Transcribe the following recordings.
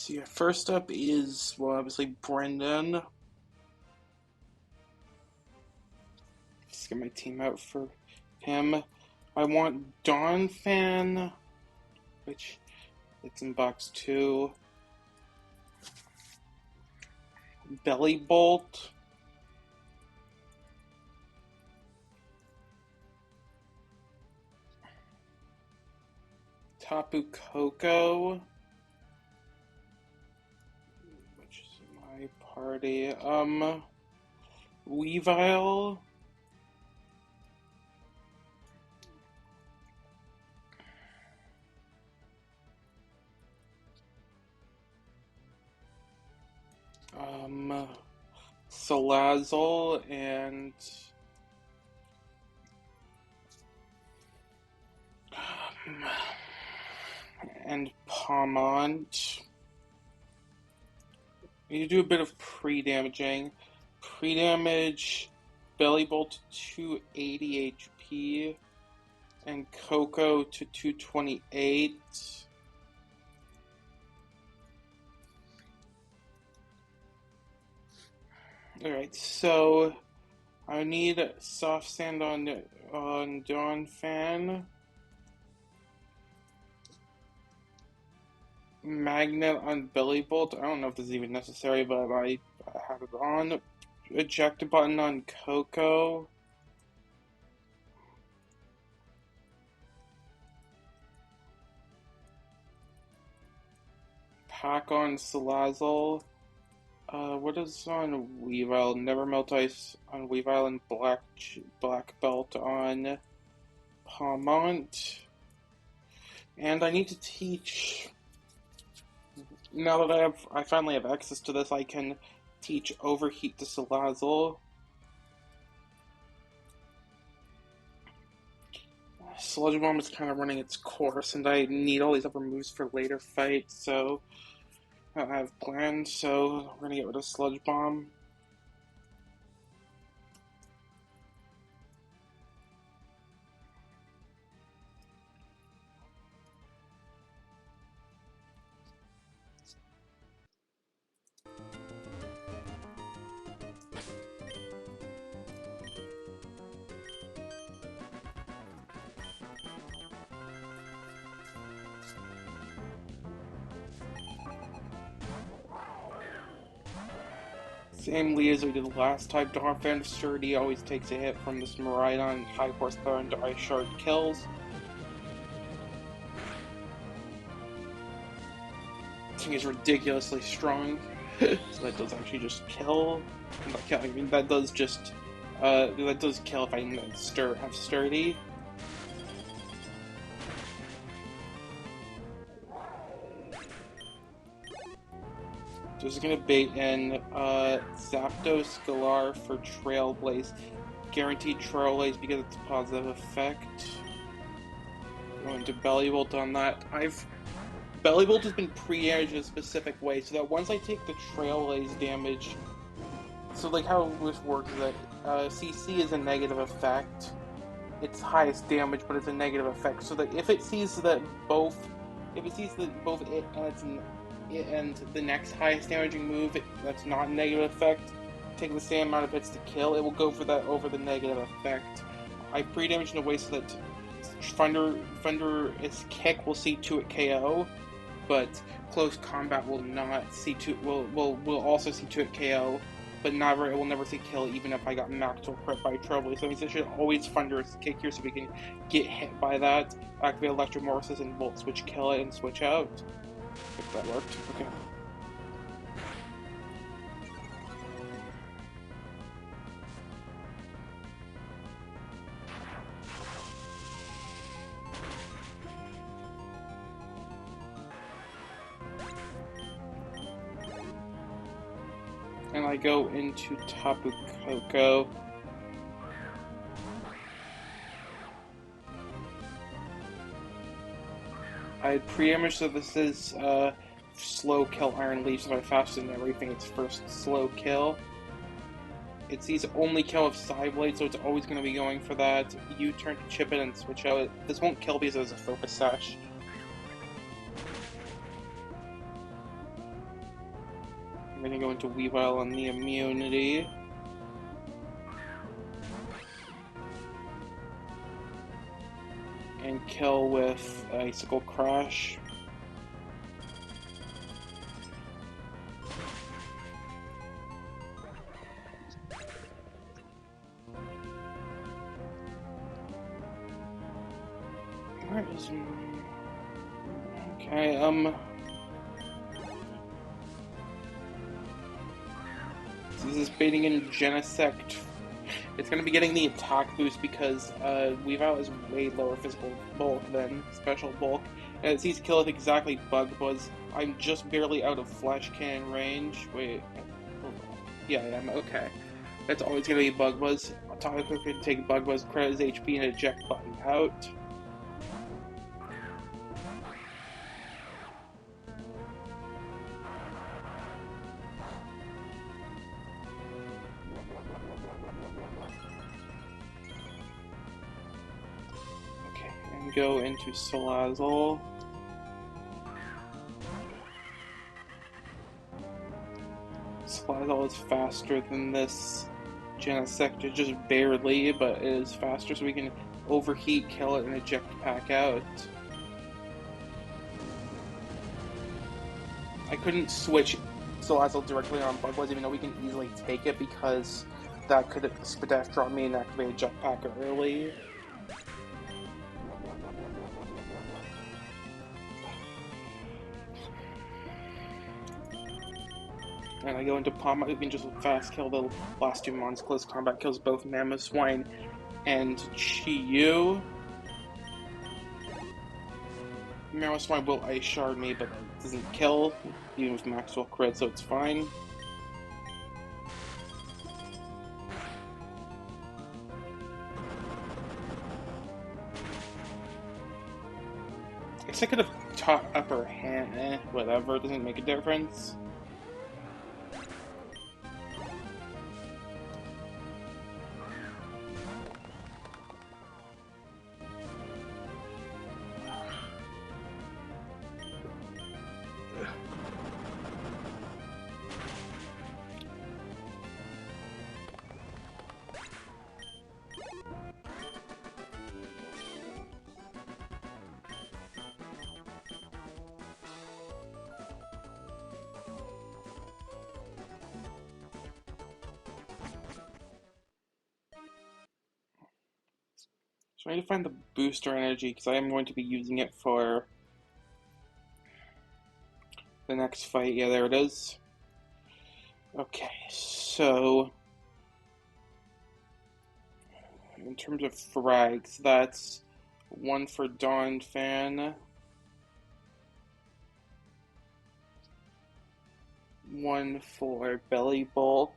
So yeah, first up is, well, obviously Brendan. Just get my team out for him. I want Dawn Fan, which it's in box 2. Belly Bolt. Tapu Koko, which is my party. Weavile. Salazzle and Palmont. You do a bit of pre-damaging. Pre-damage, Belly Bolt to 280 HP, and Coco to 228. Alright, so I need Soft Sand on Dawn Fan. Magnet on Belly Bolt. I don't know if this is even necessary, but I have it on. Eject button on Coco. Pack on Salazzle. What is on Weavile? Never Melt Ice on Weavile and Black Belt on Palmont. And I need to teach. Now that I finally have access to this, I can teach Overheat to Salazzle. Sludge Bomb is kind of running its course, and I need all these other moves for later fights, so I have planned, so we're gonna get rid of Sludge Bomb. Same lead as we did last time. Dawn Fan Sturdy always takes a hit from this Miraidon, high horsepower and Ice Shard kills. This thing is ridiculously strong, so that does actually just kill. I mean, that does just that does kill if I have Sturdy. Just gonna bait in Zapdos Galar for Trailblaze. Guaranteed Trailblaze because it's a positive effect. Going to Belly Bolt on that. Belly Bolt has been pre-damaged in a specific way, so that once I take the Trailblaze damage, so like how this works is that CC is a negative effect. It's highest damage, but it's a negative effect. So that if it sees that both it and the next highest damaging move that's not a negative effect take the same amount of hits to kill, it will go for that over the negative effect. I pre-damaged in a way so that Thunder's kick will see to it KO, but close combat will not see to will also see to it KO, but it will never see kill even if I got maximal crit by Trouble. So that means I should always Thunder's kick here so we can get hit by that, activate Electromorphosis and Volt Switch, kill it and switch out. If that worked. Okay. And I go into Tapu Koko. I pre-image so this is slow kill Iron Leaf, so if I faster than everything, it's first slow kill. It sees only kill of Psyblade, so it's always going to be going for that. U-turn to chip it and switch out. This won't kill because it has a Focus Sash. I'm gonna go into Weavile on the immunity. And kill with Icicle Crash. Where is... Okay, this is baiting in Genesect. It's going to be getting the attack boost because Weavile is way lower physical bulk than special bulk. And it sees kill with exactly Bug Buzz. I'm just barely out of Flash Cannon range. Wait, hold on. Yeah, I am. Okay. That's always going to be Bug Buzz. Taco can take Bug Buzz, credit his HP, and eject button out. And go into Salazzle. Salazzle is faster than this Genesect, just barely, but it is faster, so we can overheat, kill it, and eject pack out. I couldn't switch Salazzle directly on Bug Buzz, even though we can easily take it, because that could Spadaf drop me and activate Jetpack early. And I go into Palm, we can just fast kill the last two mons. Close combat kills both Mamoswine and Chi-Yu. Mamoswine will Ice Shard me, but it doesn't kill, even with Maxwell crit, so it's fine. I guess I could have taught upper hand, whatever, it doesn't make a difference. So I need to find the booster energy, because I am going to be using it for the next fight. Yeah, there it is. Okay, so in terms of frags, that's one for Dawn Fan, one for Belly Bolt,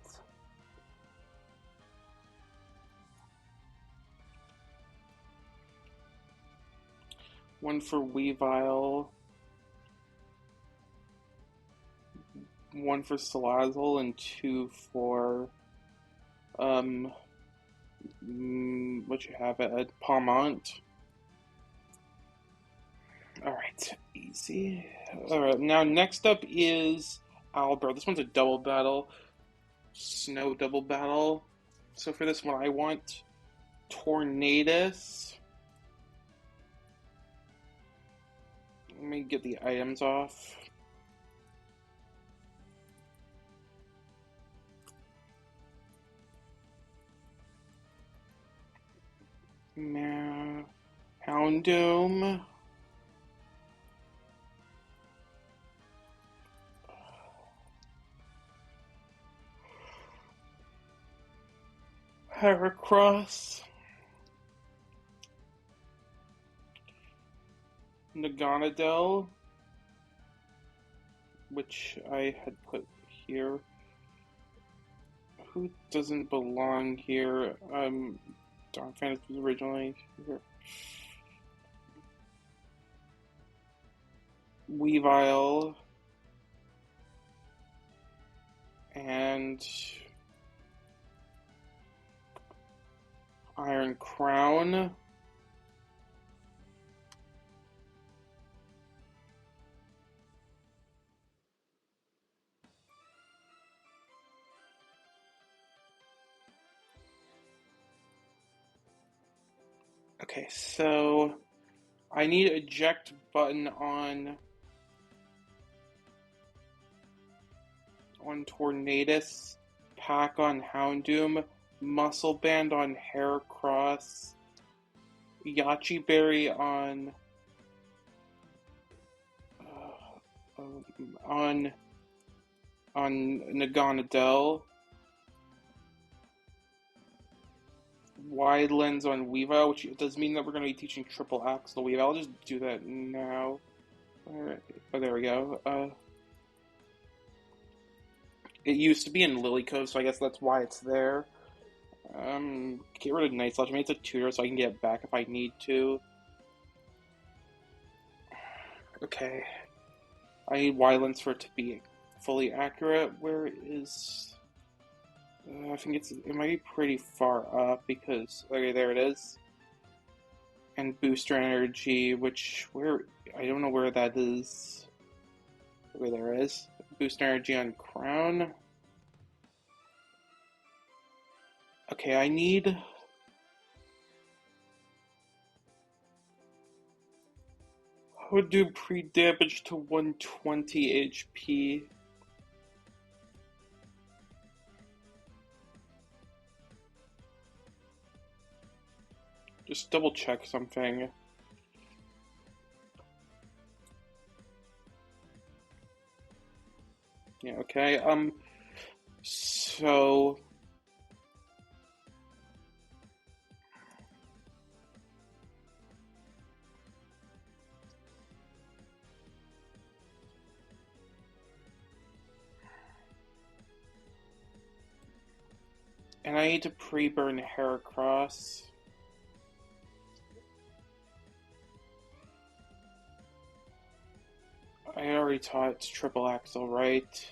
one for Weavile, one for Salazzle, and two for what you have at Palmont. Alright, easy. Alright, now next up is Albert. This one's a double battle. Snow double battle. So for this one I want Tornadus. Let me get the items off. Houndoom. Heracross. Naganadel, which I had put here. Who doesn't belong here? Dawn Fan was originally here. Weavile. And Iron Crown. Okay, so I need eject button on Tornadus, Pack on Houndoom, Muscle Band on Heracross, Yachi Berry on Naganadel, Wide Lens on Weavile, which does mean that we're going to be teaching Triple Axle Weavile. I'll just do that now. Alright, oh, there we go. It used to be in Lilycove, so I guess that's why it's there. Get rid of Night Slash. I mean, it's a tutor, so I can get it back if I need to. Okay. I need Wylens for it to be fully accurate. Where is... I think it might be pretty far up because... Okay, there it is. And Booster Energy, I don't know where that is. Okay, there it is. Booster Energy on Crown. Okay, I need... I would do pre-damage to 120 HP. Just double check something. Yeah, okay, so... And I need to pre-burn Heracross. I already taught it's Triple Axle, right?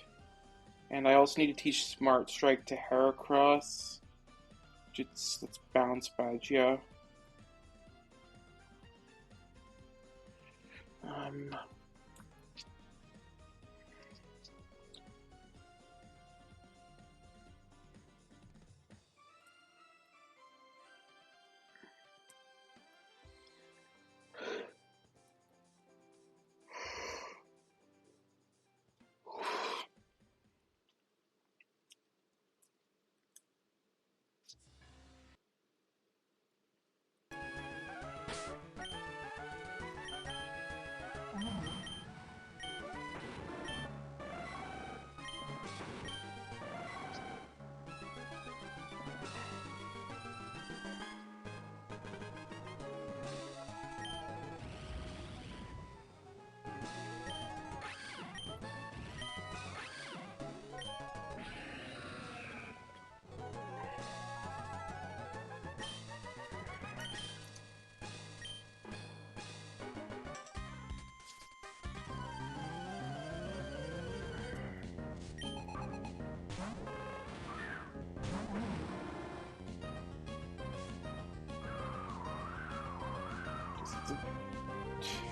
And I also need to teach Smart Strike to Heracross. It's Bounce Badge, yeah.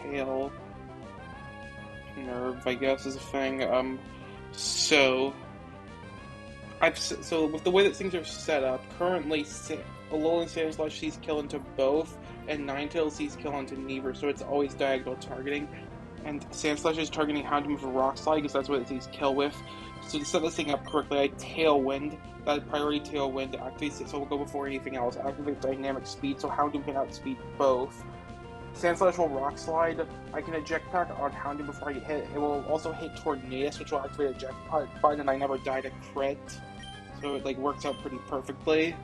Tail nerve, I guess, is a thing. So with the way that things are set up, currently Alolan Sandslash sees kill into both, and Ninetales sees kill into neither, so it's always diagonal targeting. And Sandslash is targeting Houndoom for Rock Slide because that's what it sees kill with. So to set this thing up correctly, I Tailwind. That priority Tailwind activates it, so we'll go before anything else. Activate Dynamic Speed, so Houndoom can outspeed both. Sandslash will Rock Slide. I can eject pack on Houndoom before I get hit. It will also hit Tornadus, which will activate eject button, and I never died a crit. So it works out pretty perfectly.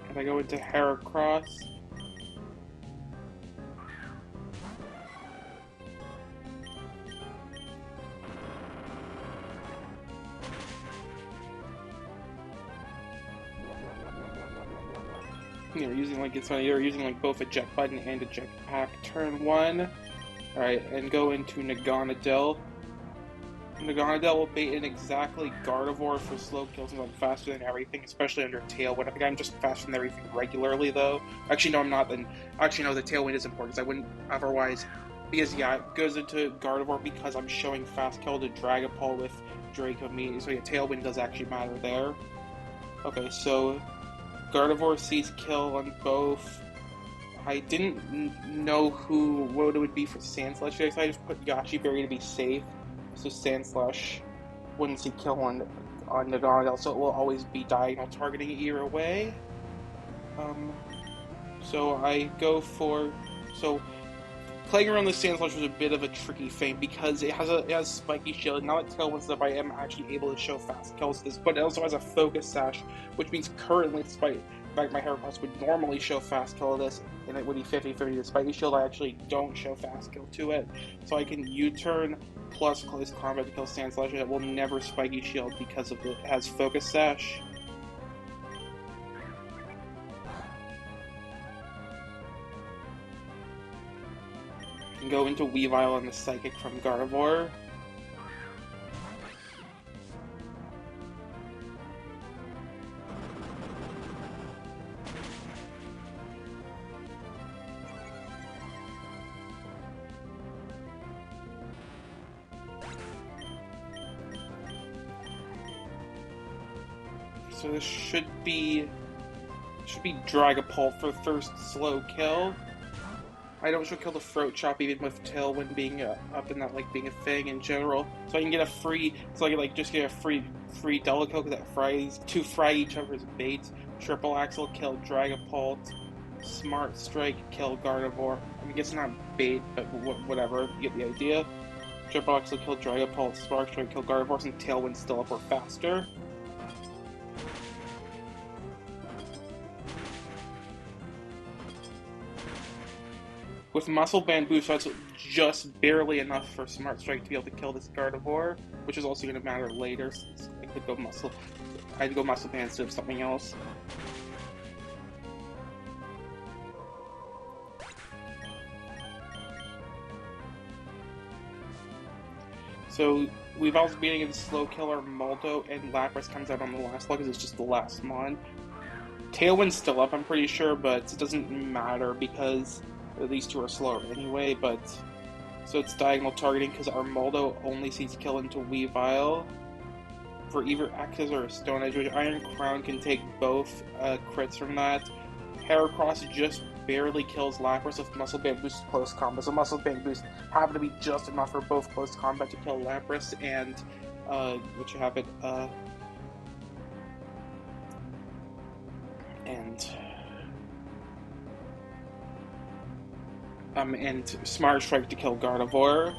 And I go into Heracross. You're using both eject button and eject pack turn 1. Alright, and go into Naganadel. Naganadel will bait in exactly Gardevoir for slow kills since I'm faster than everything, especially under Tailwind. I think I'm just faster than everything regularly, though. Actually, no, I'm not. Then actually, no, the Tailwind is important because I wouldn't otherwise. Because yeah, it goes into Gardevoir because I'm showing fast kill to Dragapult with Draco immediately. So yeah, Tailwind does actually matter there. Okay, so Gardevoir sees kill on both. I didn't know what it would be for Sandslash, so I just put Yachi Berry to be safe. So Sandslash wouldn't see kill on Naganadel, so it will always be diagonal targeting either way. So I go for playing around the Sandslash was a bit of a tricky thing because it has spiky shield. Now that Tailwind stuff, I am actually able to show fast kills this, but it also has a focus sash, which means currently, despite the fact my Heracross would normally show fast kill of this, and it would be 50-50 to spiky shield, I actually don't show fast kill to it. So I can U-turn plus close combat to kill Sandslash, and it will never spiky shield because of it has focus sash. Can go into Weavile on the Psychic from Gardevoir. So this should be Dragapult for the first slow kill. I don't show kill the Throat Chop even with Tailwind being up and that being a thing in general. So I can get a free, so I can just get a free double kill because that fries to fry each other's baits. Triple Axle kill Dragapult, Smart Strike kill Gardevoir. I mean, it's not bait, but whatever, you get the idea. Triple Axle kill Dragapult, Smart Strike kill Gardevoir, and Tailwind still up or faster. With Muscle Band boost, that's just barely enough for Smart Strike to be able to kill this Gardevoir, which is also going to matter later since I'd go Muscle Band instead of something else. So we've also beating in Slow Killer, Molto, and Lapras comes out on the last one because it's just the last mon. Tailwind's still up, I'm pretty sure, but it doesn't matter because these two are slower anyway, but so it's diagonal targeting because our Moldo only sees kill into Weavile for either Axes or Stone Edge, which Iron Crown can take both crits from that. Heracross just barely kills Lapras with Muscle Band Boost close combat, so Muscle Band Boost happen to be just enough for both close combat to kill Lapras and which you have it and Smart Strike to kill Gardevoir.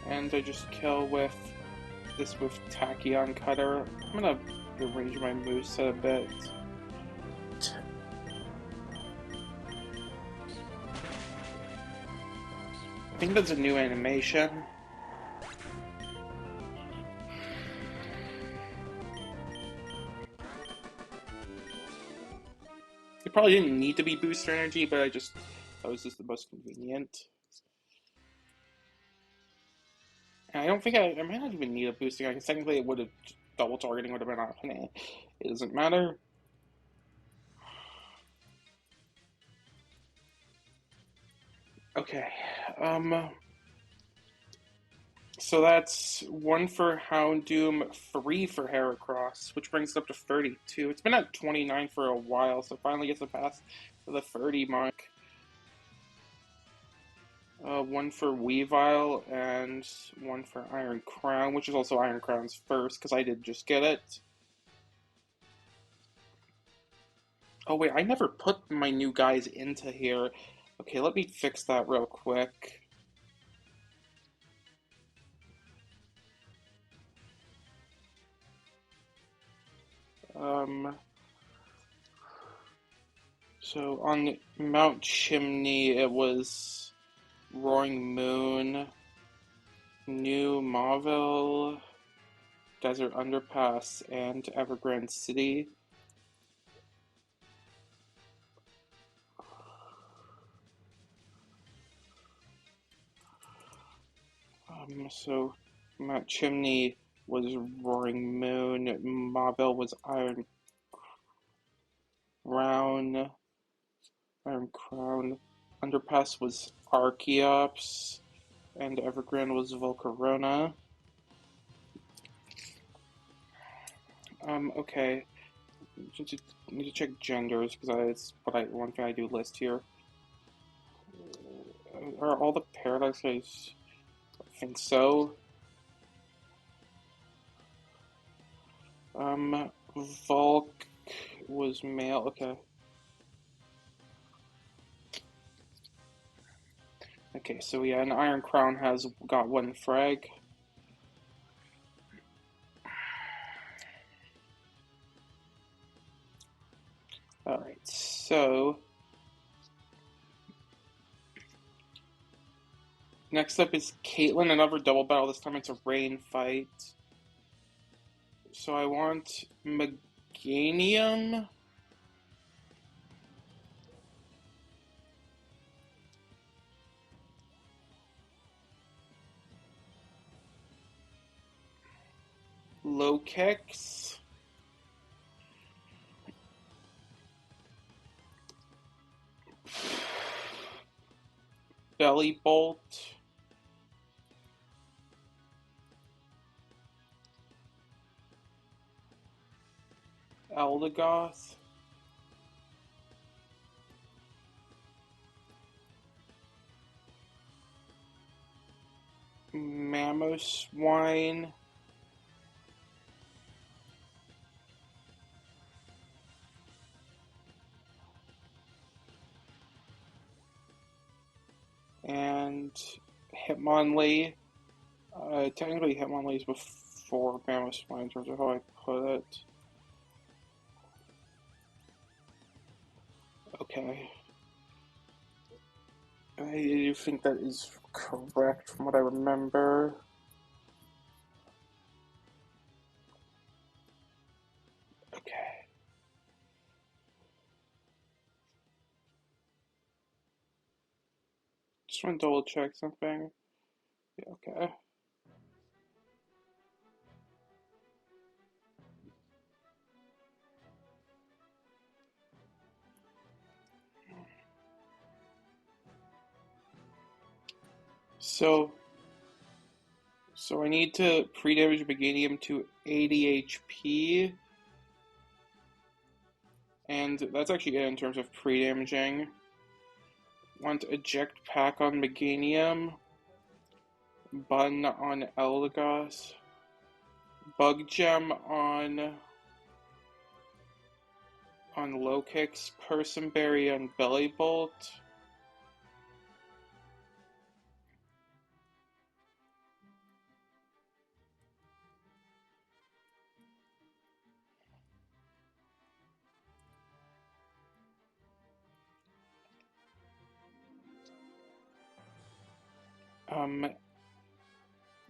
And I just kill with Tachyon Cutter. I'm gonna arrange my moveset a bit. I think that's a new animation. It probably didn't need to be booster energy, but that was just the most convenient. And I don't think I might not even need a boosting. Because technically it would have double targeting would have been option. It doesn't matter. Okay. So that's 1 for Houndoom, 3 for Heracross, which brings it up to 32. It's been at 29 for a while, so finally gets a pass to the 30 mark. 1 for Weavile and 1 for Iron Crown, which is also Iron Crown's first, because I did just get it. Oh wait, I never put my new guys into here. Okay, let me fix that real quick. Um, so on Mount Chimney, it was Roaring Moon, New Mauville, Desert Underpass, and Evergrande City. So Mount Chimney was Roaring Moon, Mauville was Crown, Iron Crown, Underpass was Archeops, and Evergrande was Volcarona. Okay. Need to check genders because it's one thing I do list here. Are all the Paradise guys? I think so. Volk was male. Okay. Okay, so yeah, an Iron Crown has got one frag. Alright, so next up is Caitlyn, another double battle. This time it's a rain fight. So I want Meganium. Low kicks. Belly bolt. Eldegoss. Mamoswine. And Hitmonlee. Technically Hitmonlee is before Mamoswine in terms of how I put it. Okay. I do think that is correct from what I remember. Okay. Just want to double check something. Yeah, okay. So I need to pre-damage Meganium to 80 HP. And that's actually it in terms of pre-damaging. Want Eject Pack on Meganium. Bun on Eldegoss. Bug Gem on Low Kicks. Personberry on Belly Bolt.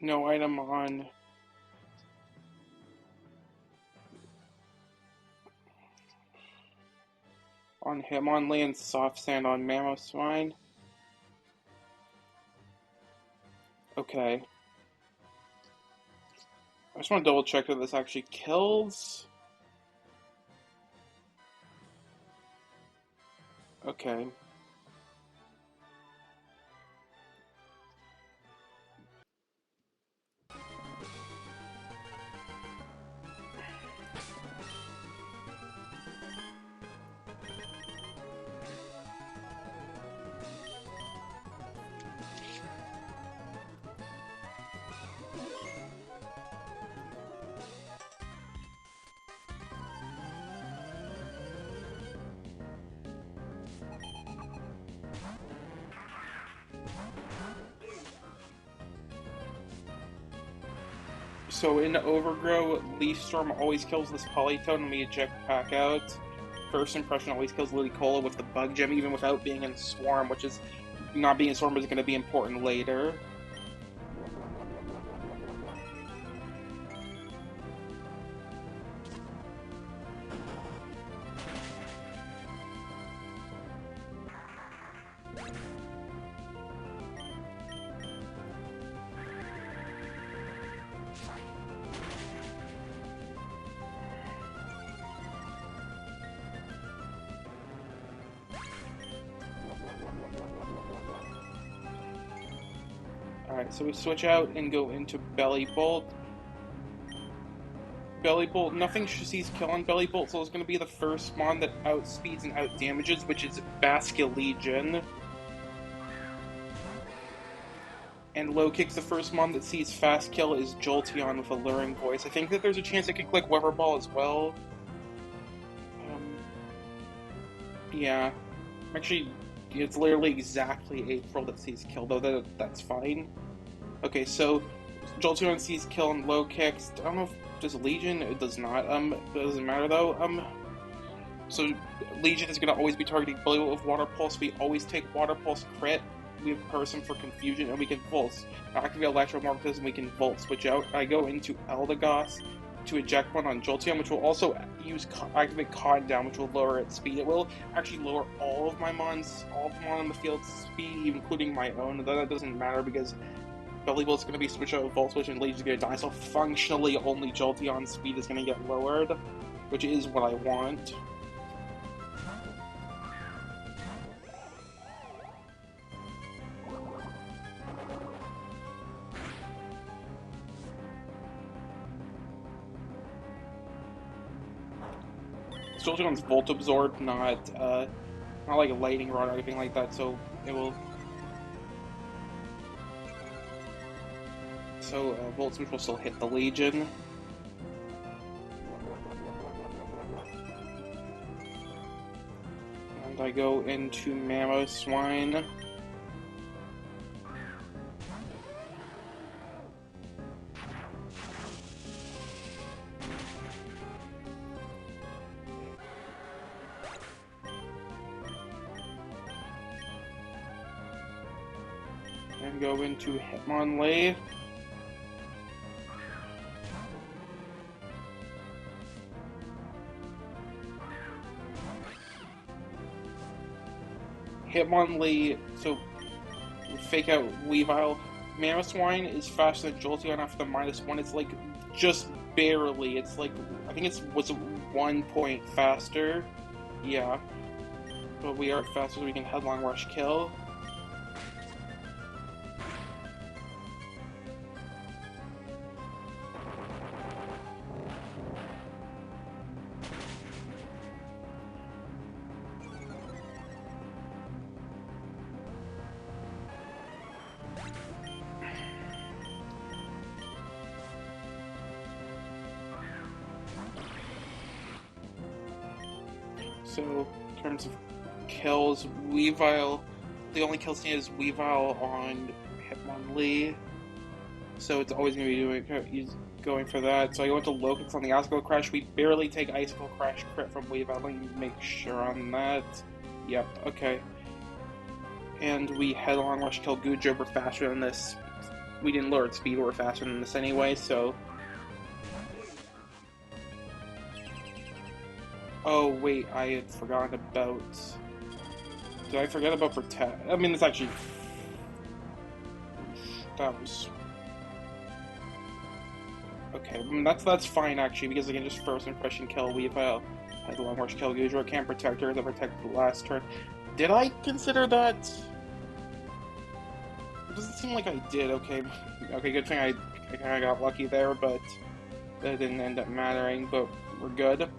No item on Hitmonlee and Soft Sand on Mamoswine. Okay. I just want to double check that this actually kills. Okay. So in Overgrow, Leaf Storm always kills this Polytoad and we eject back out. First Impression always kills Ludicolo with the Bug Gem, even without being in Swarm, which is not being in Swarm is going to be important later. Alright, so we switch out and go into Belly Bolt. Belly Bolt, nothing sees kill on Belly Bolt, so it's going to be the first mon that outspeeds and outdamages, which is Basculegion. And Low Kick's the first mon that sees fast kill is Jolteon with Alluring Voice. I think that there's a chance it could click Weather Ball as well. Yeah. Actually, it's literally exactly April that sees kill, though that's fine. Okay, so Jolteon sees kill and Low Kicks. I don't know if does Legion? It does not. It doesn't matter though. So Legion is gonna always be targeting Belly Bolt with Water Pulse. We always take Water Pulse crit. We have Person for Confusion, and we can Volt. Activate Electromagnetism, we can Volt. Switch out. I go into Eldegoss to eject one on Jolteon, which will also activate Cotton Down, which will lower its speed. It will actually lower all of my mons, all of the mon on the field's speed, including my own. Though that doesn't matter because Belly Bolt's going to be switched out with Volt Switch and Legion's going to die, so functionally only Jolteon's speed is going to get lowered, which is what I want. Jolteon's Volt Absorb, not like a Lightning Rod or anything like that, so it will. So Volt Switch will still hit the Legion. And I go into Mamoswine. And go into Hitmonlee. Hitmonlee, so fake out Weavile. Mamoswine is faster than Jolteon after the -1. It's like just barely. It's like I think was 1 point faster. Yeah, but we are faster, so we can Headlong Rush kill. So, in terms of kills, Weavile, the only kill stand is Weavile on Hitmonlee. So it's always going to be going for that. So I go into Low Kicks on the Icicle Crash. We barely take Icicle Crash crit from Weavile. Let me make sure on that. Yep, okay. And we Headlong Rush kill Goodra. We're faster than this. We didn't lower its speed, we're faster than this anyway, so... Oh, wait, I had forgotten about... Did I forget about Protect? I mean, it's actually... That was... Okay, that's fine, actually, because I can just First Impression kill Weavile. Headlong Rush kill Goodra. Can't protect her, to protect the last turn. Did I consider that? It doesn't seem like I did, okay. Okay, good thing I kinda got lucky there, but... That didn't end up mattering, but we're good.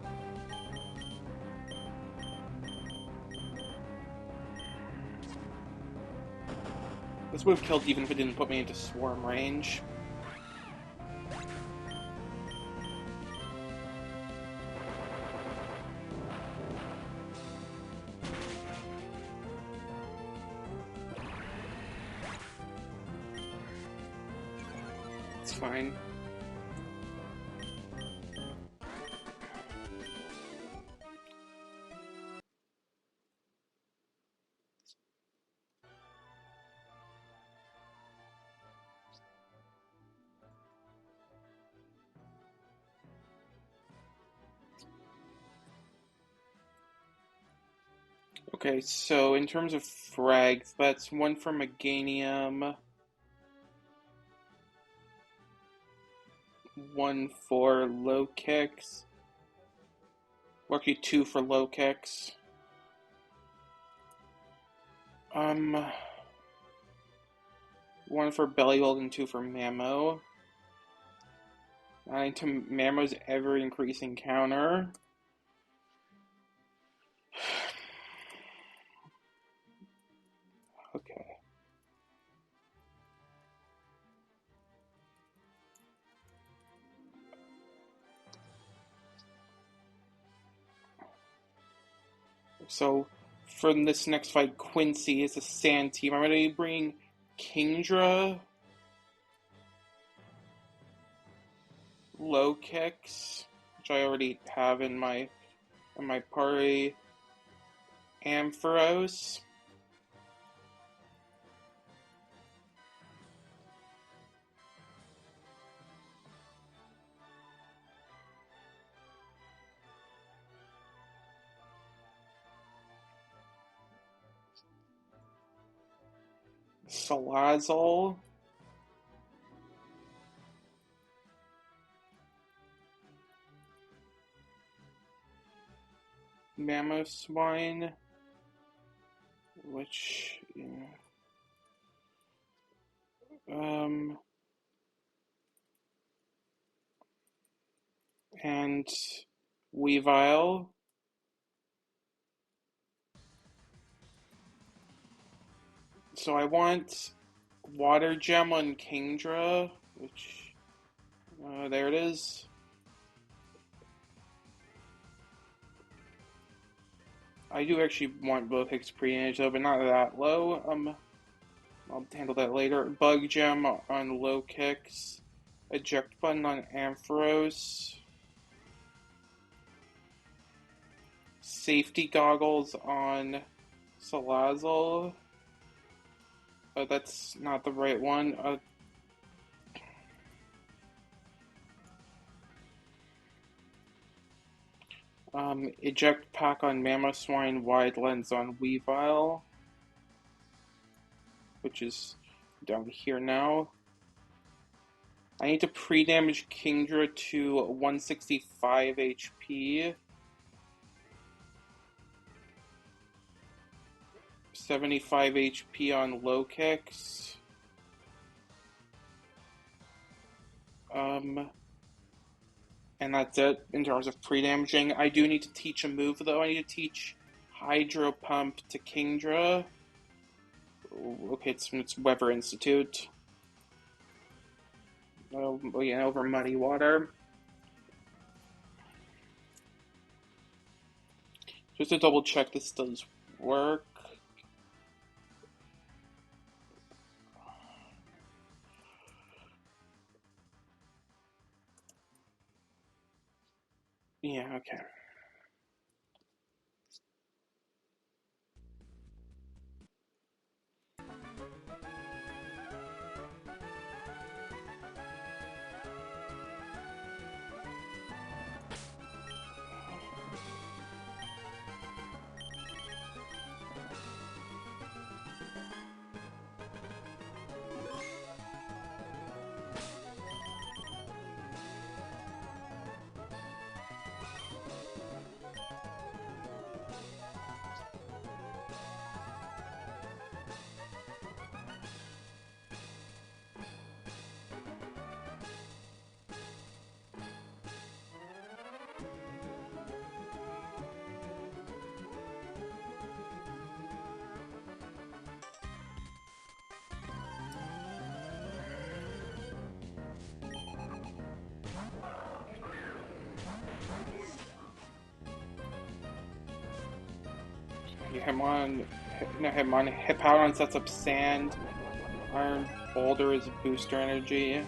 This would have killed even if it didn't put me into swarm range. It's fine. Okay, so in terms of frags, that's one for Meganium, one for low kicks, or actually two for low kicks. One for Bellyhold and two for Mammo. Adding to Mammo's ever-increasing counter. Okay. So, for this next fight, Quincy is a Sand team. I'm going to be bringing Kingdra, low kicks, which I already have in my party, Ampharos, Salazzle, Mamoswine, which, and Weavile. So I want Water Gem on Kingdra, which, there it is. I do actually want both hits pre-damage though, but not that low. I'll handle that later. Bug Gem on low kicks. Eject button on Ampharos. Safety goggles on Salazzle. That's not the right one. Eject pack on Mamoswine. Wide lens on Weavile, which is down here now. I need to pre-damage Kingdra to 165 HP. 75 HP on low kicks. And that's it in terms of pre-damaging. I do need to teach a move though. I need to teach Hydro Pump to Kingdra. Okay, it's Weather Institute. Oh yeah, over Muddy Water. Just to double check this does work. Yeah, okay. Hippowdon sets up Sand. Iron Boulder is booster energy.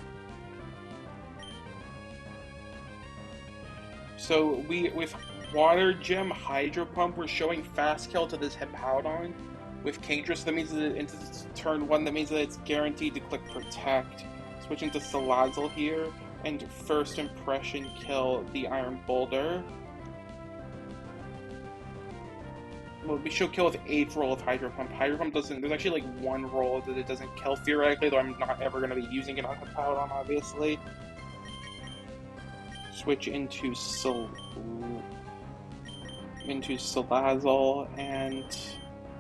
So with Water Gem Hydro Pump, we're showing fast kill to this Hippowdon. With Kingdra, so that means that into turn 1, that means that it's guaranteed to click Protect. Switching to Salazzle here, and first impression kill the Iron Boulder. Well, we should kill with 8th roll of Hydro Pump. Hydro Pump doesn't... There's actually like 1 roll that it doesn't kill theoretically, though I'm not ever going to be using it on Hippowdon, obviously. Switch into Salazzle and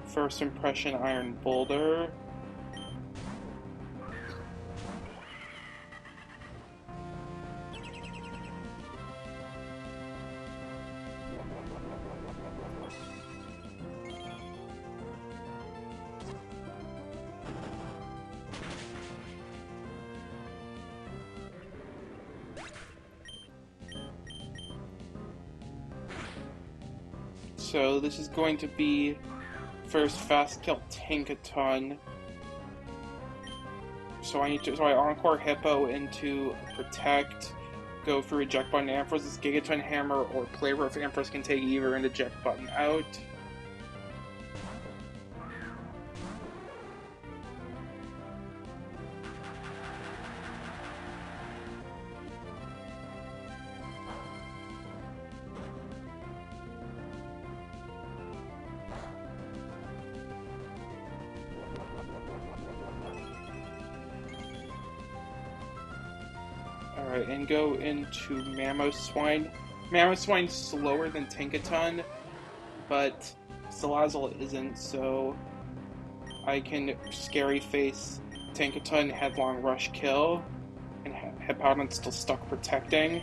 First Impression Iron Boulder. So this is going to be first fast kill Tinkaton. So I Encore Hippo into Protect, go for Eject Button Ampharos, this Gigaton Hammer, or Play Rough Ampharos can take either and Eject Button out. Alright, and go into Mamoswine. Mamoswine's slower than Tinkaton, but Salazzle isn't, so I can Scary Face Tinkaton, Headlong Rush kill, and Hippowdon's still stuck protecting.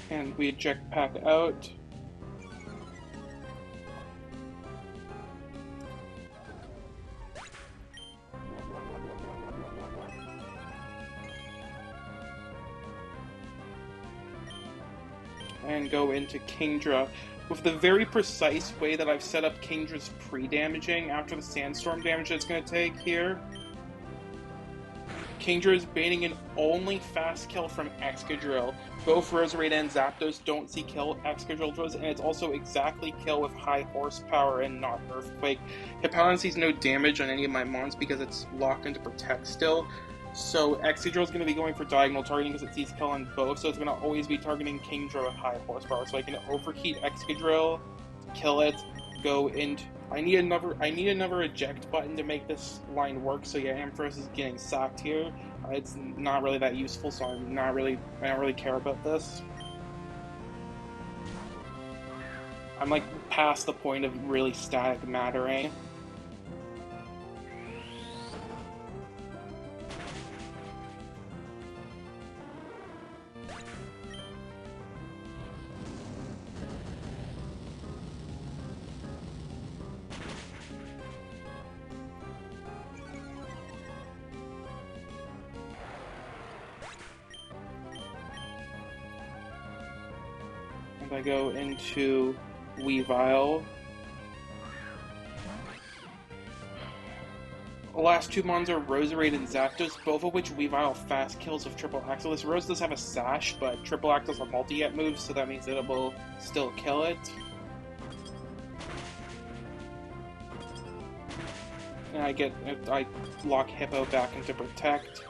And we eject pack out. And go into Kingdra. With the very precise way that I've set up Kingdra's pre-damaging after the Sandstorm damage it's going to take here, Kingdra is baiting an only fast kill from Excadrill. Both Roserade and Zapdos don't see kill Excadrill does, and it's also exactly kill with high horsepower and not Earthquake. Hippowdon sees no damage on any of my mons because it's locked into Protect still. So Excadrill is going to be going for diagonal targeting because it sees kill on both, so it's going to always be targeting Kingdra with high horsepower. So I can overheat Excadrill, kill it, go into... I need another eject button to make this line work, so yeah, Ampharos is getting sacked here. It's not really that useful, so I don't really care about this. I'm like past the point of really static mattering. And I go into Weavile. The last two mons are Roserade and Zapdos, both of which Weavile fast kills with Triple Axle. This Rose does have a Sash, but Triple Axle's a multi-hit move, so that means that it will still kill it. And I lock Hippo back into Protect.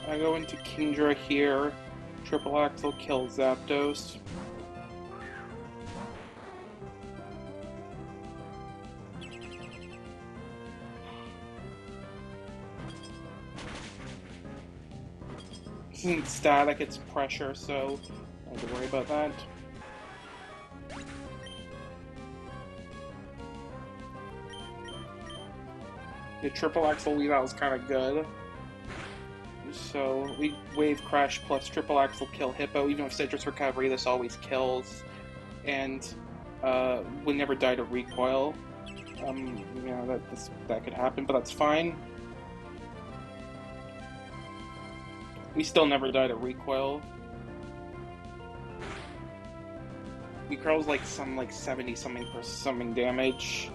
I go into Kingdra here. Triple Axle kills Zapdos. This isn't static, it's pressure, so I don't have to worry about that. The Triple Axle Weavile is kind of good. So we Wave Crash plus Triple Axle kill Hippo. Even with Citrus Recovery, this always kills. And would never die to Recoil. Yeah, that could happen, but that's fine. We still never died at recoil. Recoil's like some like 70 something damage.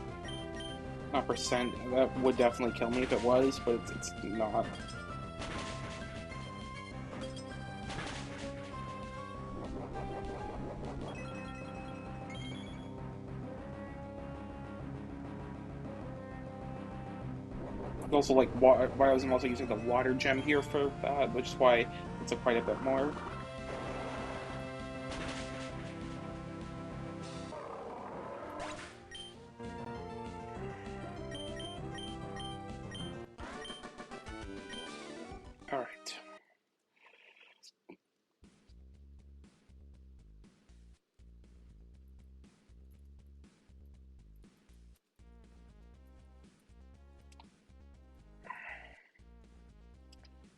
Not percent. That would definitely kill me if it was, but it's not. Also, like, why I was also using the water gem here for that, which is why it's quite a bit more. Alright.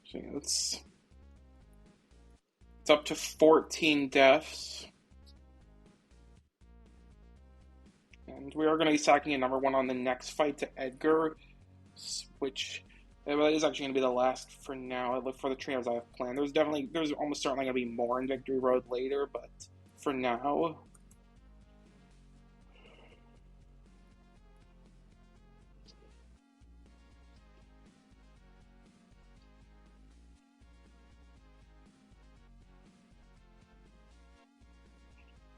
So yeah, it's up to 14 deaths. And we are going to be sacking a #1 on the next fight to Edgar, which is actually going to be the last for now. I look for the trainers I have planned. There's almost certainly going to be more in Victory Road later, but for now.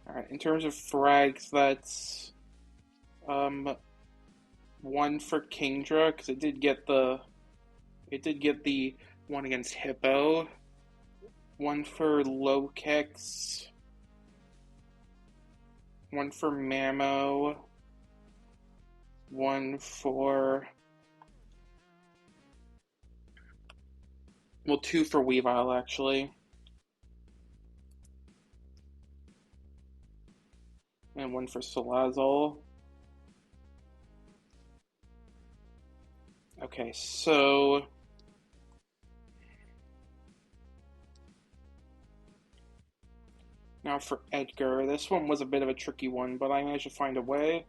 Alright, in terms of frags, that's one for Kingdra, because it did get the one against Hippo. One for low kicks. One for Mamo. One for, well, two for Weavile actually. And one for Salazzle. Okay, so now for Edgar. This one was a bit of a tricky one, but I managed to find a way.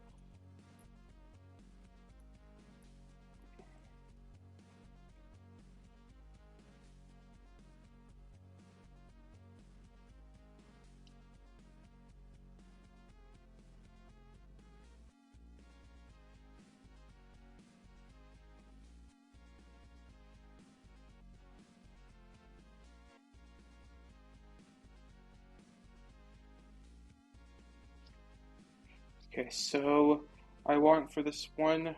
Okay, so I want for this one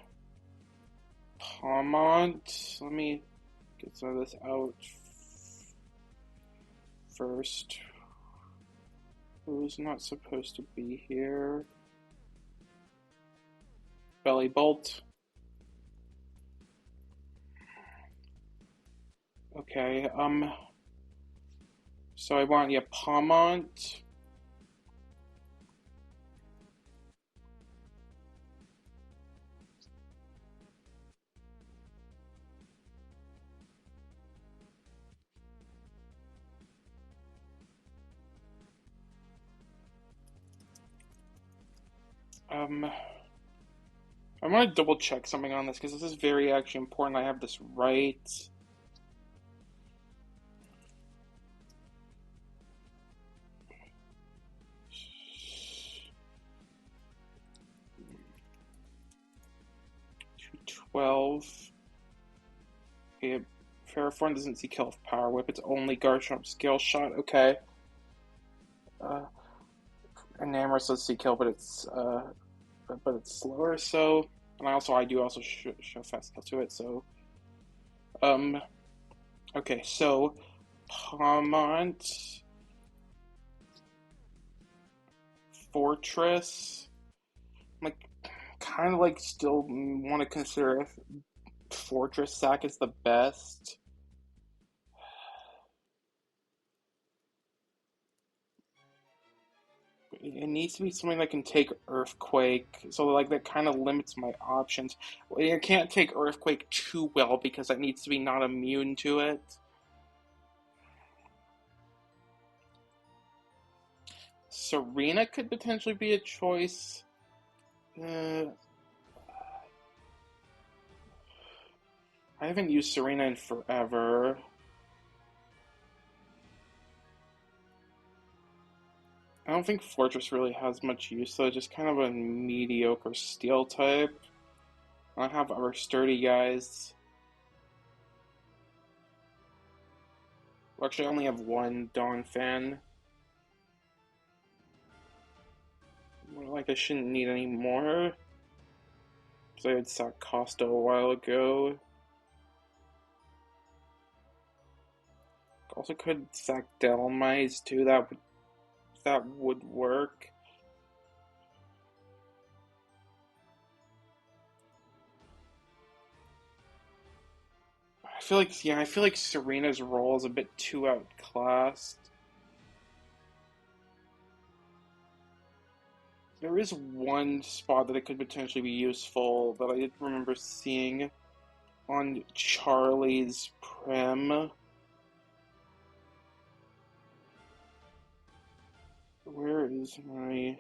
Palmont. Let me get some of this out first. Who's not supposed to be here? Belly Bolt. Okay, so I want, yeah, Palmont. I want to double check something on this because this is very actually important. I have this right. $212. Okay, Ferroform doesn't see kill with Power Whip. It's only Garchomp Scale Shot. Okay. Enamorous does see kill, but it's slower. So, and I do also show fast kill to it. So, okay. So, Palmont, Fortress. I'm like, kind of like still want to consider if Fortress Sack is the best. It needs to be something that can take Earthquake, so like that kind of limits my options. You can't take Earthquake too well because it needs to be not immune to it. Serena could potentially be a choice. I haven't used Serena in forever. I don't think Fortress really has much use, so just kind of a mediocre steel type. I have other sturdy guys. Well, actually, I only have one Dawn fan. Like, I shouldn't need any more. Because I had sacked Costa a while ago. Also could sack Delmize too, that would work. I feel like Serena's role is a bit too outclassed. There is one spot that it could potentially be useful that I did remember seeing on Charlie's Prem. Where is my...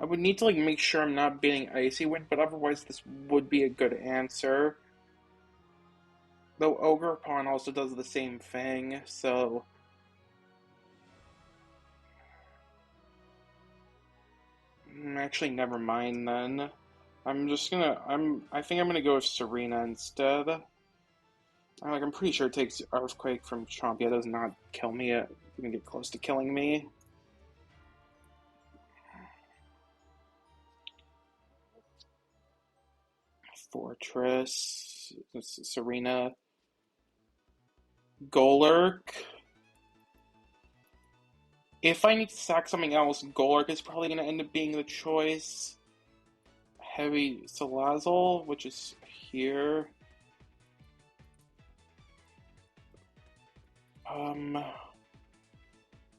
I would need to like make sure I'm not baiting Icy Wind, but otherwise this would be a good answer. Though Ogerpon also does the same thing, so... Actually, never mind then. I think I'm gonna go with Serena instead. I'm pretty sure it takes Earthquake from Chompia. It does not kill me. It even get close to killing me. Fortress, Serena, Golurk. If I need to sack something else, Golurk is probably going to end up being the choice. Heavy Salazzle, which is here.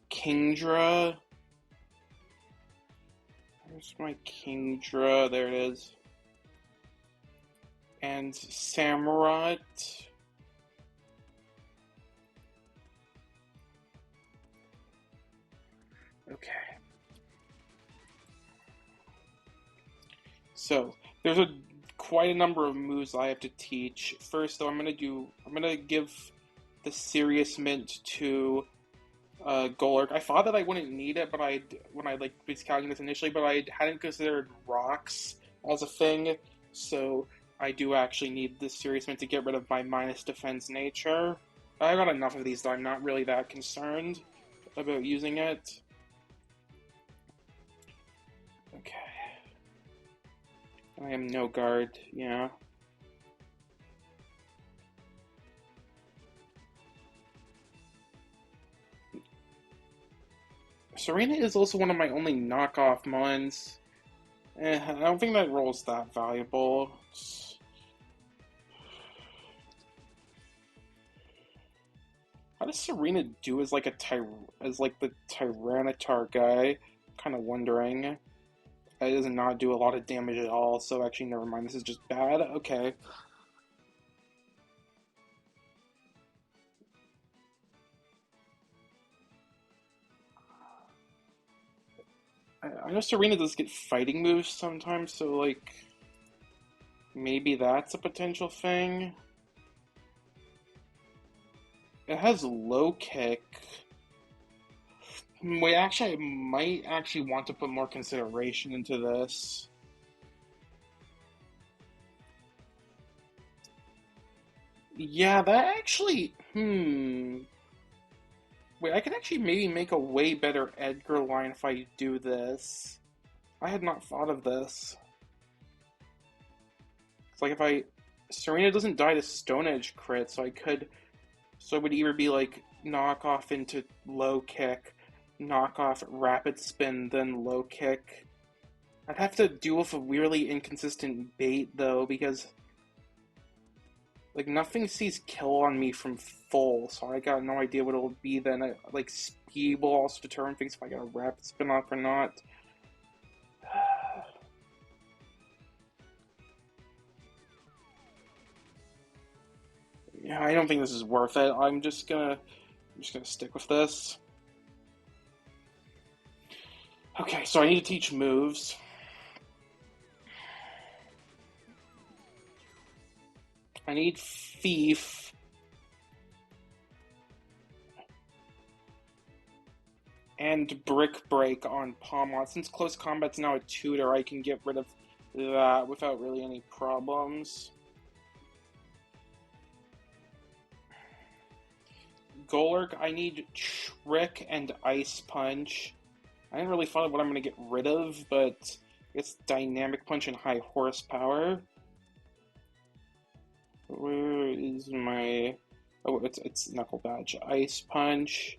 Kingdra. Where's my Kingdra? There it is. And Samurott. Okay. So there's quite a number of moves I have to teach. First, though, I'm gonna give the Serious Mint to Golurk. I thought that I wouldn't need it, but when I like was calculating this initially, but I hadn't considered rocks as a thing. So I do actually need the Serious Mint to get rid of my minus defense nature. I got enough of these that I'm not really that concerned about using it. Okay. I am no guard, yeah. Serena is also one of my only knockoff Mons. I don't think that role's that valuable. How does Serena do as like the Tyranitar guy? Kind of wondering. It does not do a lot of damage at all, so actually never mind. This is just bad. Okay. I know Serena does get fighting moves sometimes, so like maybe that's a potential thing. It has low kick. Wait, actually, I might actually want to put more consideration into this. Yeah, that actually, Wait, I could actually maybe make a way better Edgar line if I do this. I had not thought of this. It's like if Serena doesn't die to Stone Edge crit, so it would either be like knock off into low kick, knock off rapid spin, then low kick. I'd have to deal with a weirdly inconsistent bait though, because Like, nothing sees kill on me from full, so I got no idea what it'll be then. Like, speed will also determine things if I get a rapid spin off or not. Yeah, I don't think this is worth it. I'm just gonna stick with this. Okay, so I need to teach moves. I need Thief and Brick Break on Palmont. Since close combat's now a tutor, I can get rid of that without really any problems. Golurk, I need Trick and Ice Punch. I haven't really thought of what I'm going to get rid of, but it's Dynamic Punch and High Horsepower. Where is my... Oh, it's Knuckle Badge. Ice Punch.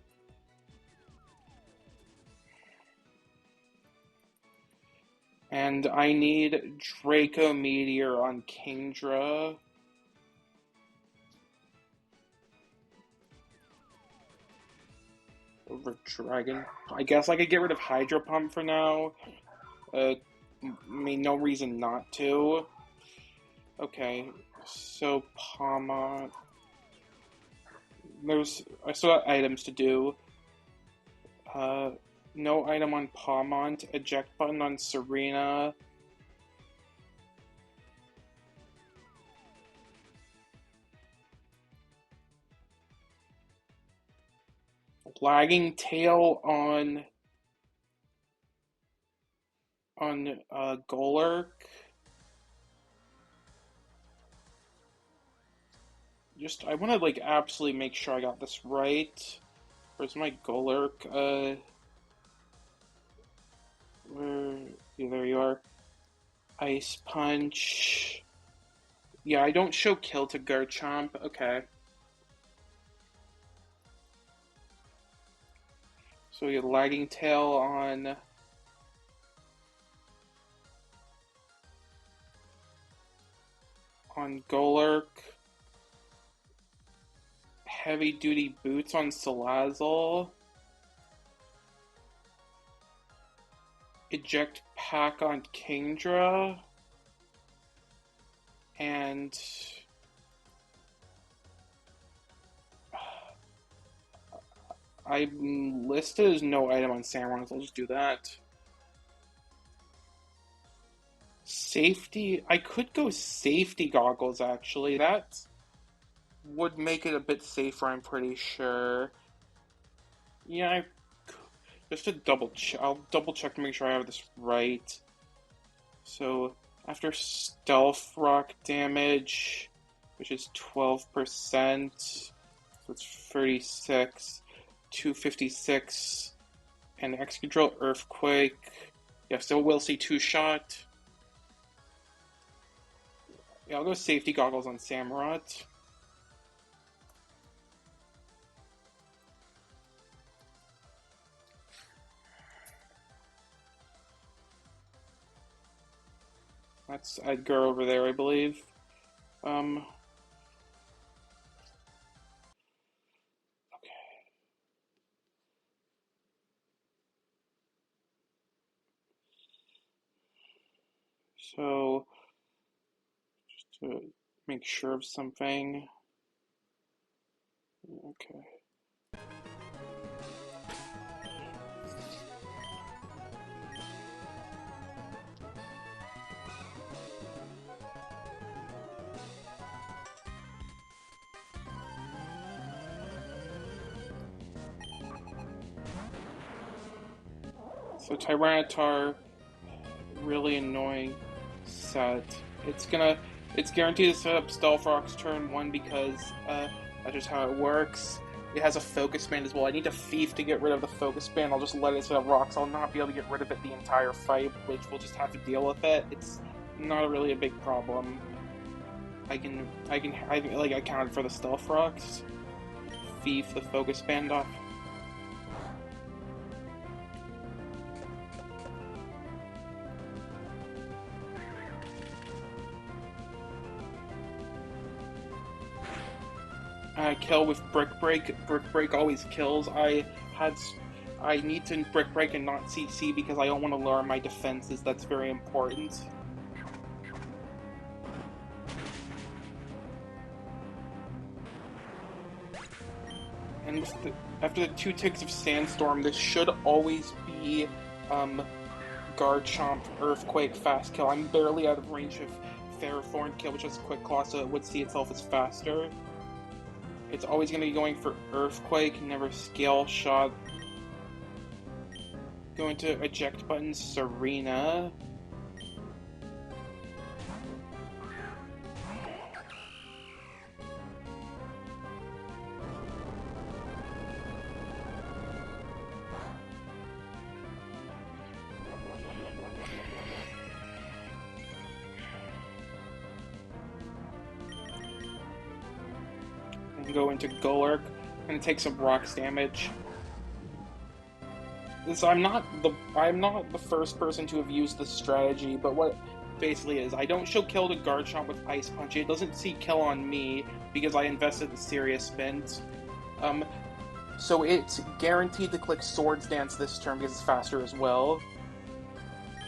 And I need Draco Meteor on Kingdra. Over Dragon. I guess I could get rid of Hydro Pump for now. I mean, no reason not to. Okay, so Palma. I still got items to do. No item on Palmont. Eject button on Serena. Lagging tail on Golurk. I want to like absolutely make sure I got this right. Where's my Golurk? Yeah, there you are. Ice Punch. Yeah, I don't show kill to Garchomp. Okay. So we get Lagging Tail on Golurk. Heavy Duty Boots on Salazzle. Eject Pack on Kingdra. And I'm listed as no item on Samurai, so I'll just do that. Safety, I could go safety goggles actually. That would make it a bit safer, I'm pretty sure. Yeah, just to double check, I'll double check to make sure I have this right. So after stealth rock damage, which is 12%, so it's 36, 256, and Excadrill Earthquake. Yeah, so we'll see two-shot. Yeah, I'll go safety goggles on Samurott. That's Edgar over there, I believe. Okay. So, just to make sure of something. Okay. So Tyranitar, really annoying set. It's guaranteed to set up Stealth Rock's turn 1 because that's just how it works. It has a Focus Band as well. I need a Thief to get rid of the Focus Band. I'll just let it set up rocks. I'll not be able to get rid of it the entire fight, which we'll just have to deal with it. It's not really a big problem. I accounted for the Stealth Rocks. Thief the Focus Band off. kill with Brick Break. Brick Break always kills. I need to Brick Break and not CC because I don't want to lower my defenses. That's very important. And after the 2 ticks of Sandstorm, this should always be Guard Chomp, Earthquake, Fast Kill. I'm barely out of range of Ferrothorn Kill, which is Quick Claw, so it would see itself as faster. It's always going to be going for Earthquake, never Scale Shot. Going to Eject Button, Serena. And go into Golurk. I'm going to take some Rocks damage. So I'm not the first person to have used this strategy, but what basically is, I don't show kill to Garchomp with Ice Punch. It doesn't see kill on me because I invested the Serious Spins. So it's guaranteed to click Swords Dance this turn because it's faster as well.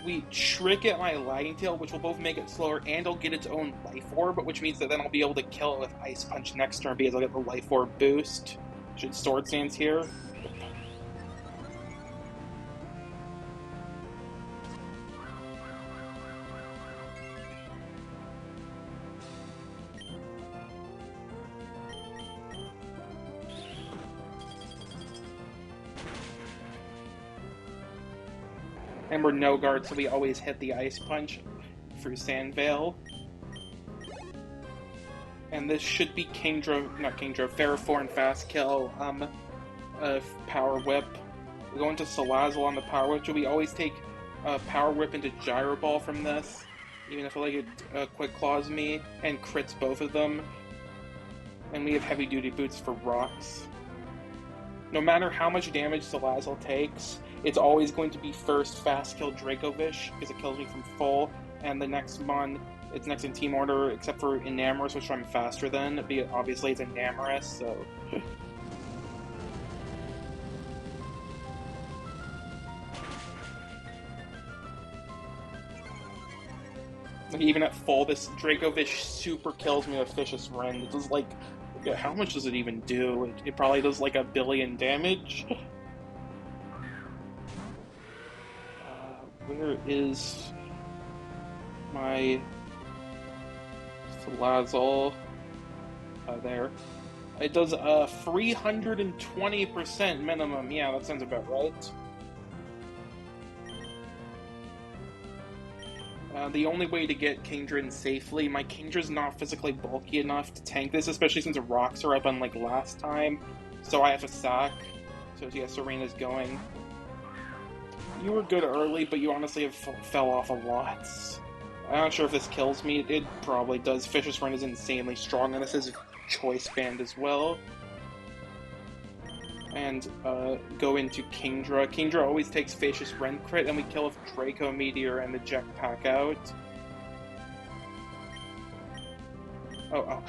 We Trick it my Lagging Tail, which will both make it slower and it'll get its own Life Orb, which means that then I'll be able to kill it with Ice Punch next turn because I'll get the Life Orb boost. Should Swords Dance here. And we're no guard, so we always hit the Ice Punch through Sandvale. And this should be Ferrothorn Fast Kill, Power Whip. We go into Salazzle on the Power Whip. Should we always take Power Whip into Gyro Ball from this? Even if it Quick Claws me, and crits both of them. And we have Heavy Duty Boots for Rocks. No matter how much damage Salazzle takes, it's always going to be first Fast Kill Dracovish, because it kills me from full, and the next Mon, it's next in team order, except for Enamorous, which I'm faster than, obviously it's Enamorous, so... Even at full, this Dracovish super kills me with Vicious Rend. It does like... How much does it even do? It probably does like 1 billion damage. Where is my Salazzle? There. It does 320% minimum. Yeah, that sounds about right. The only way to get Kingdra safely, my Kingdra's not physically bulky enough to tank this, especially since the rocks are up unlike last time. So I have to sack. So yeah, Serena's going. You were good early, but you honestly have fell off a lot. I'm not sure if this kills me. It probably does. Vicious Rend is insanely strong, and this is Choice Band as well. And go into Kingdra. Kingdra always takes Vicious Rend crit, and we kill with Draco Meteor and the Jetpack out. Oh,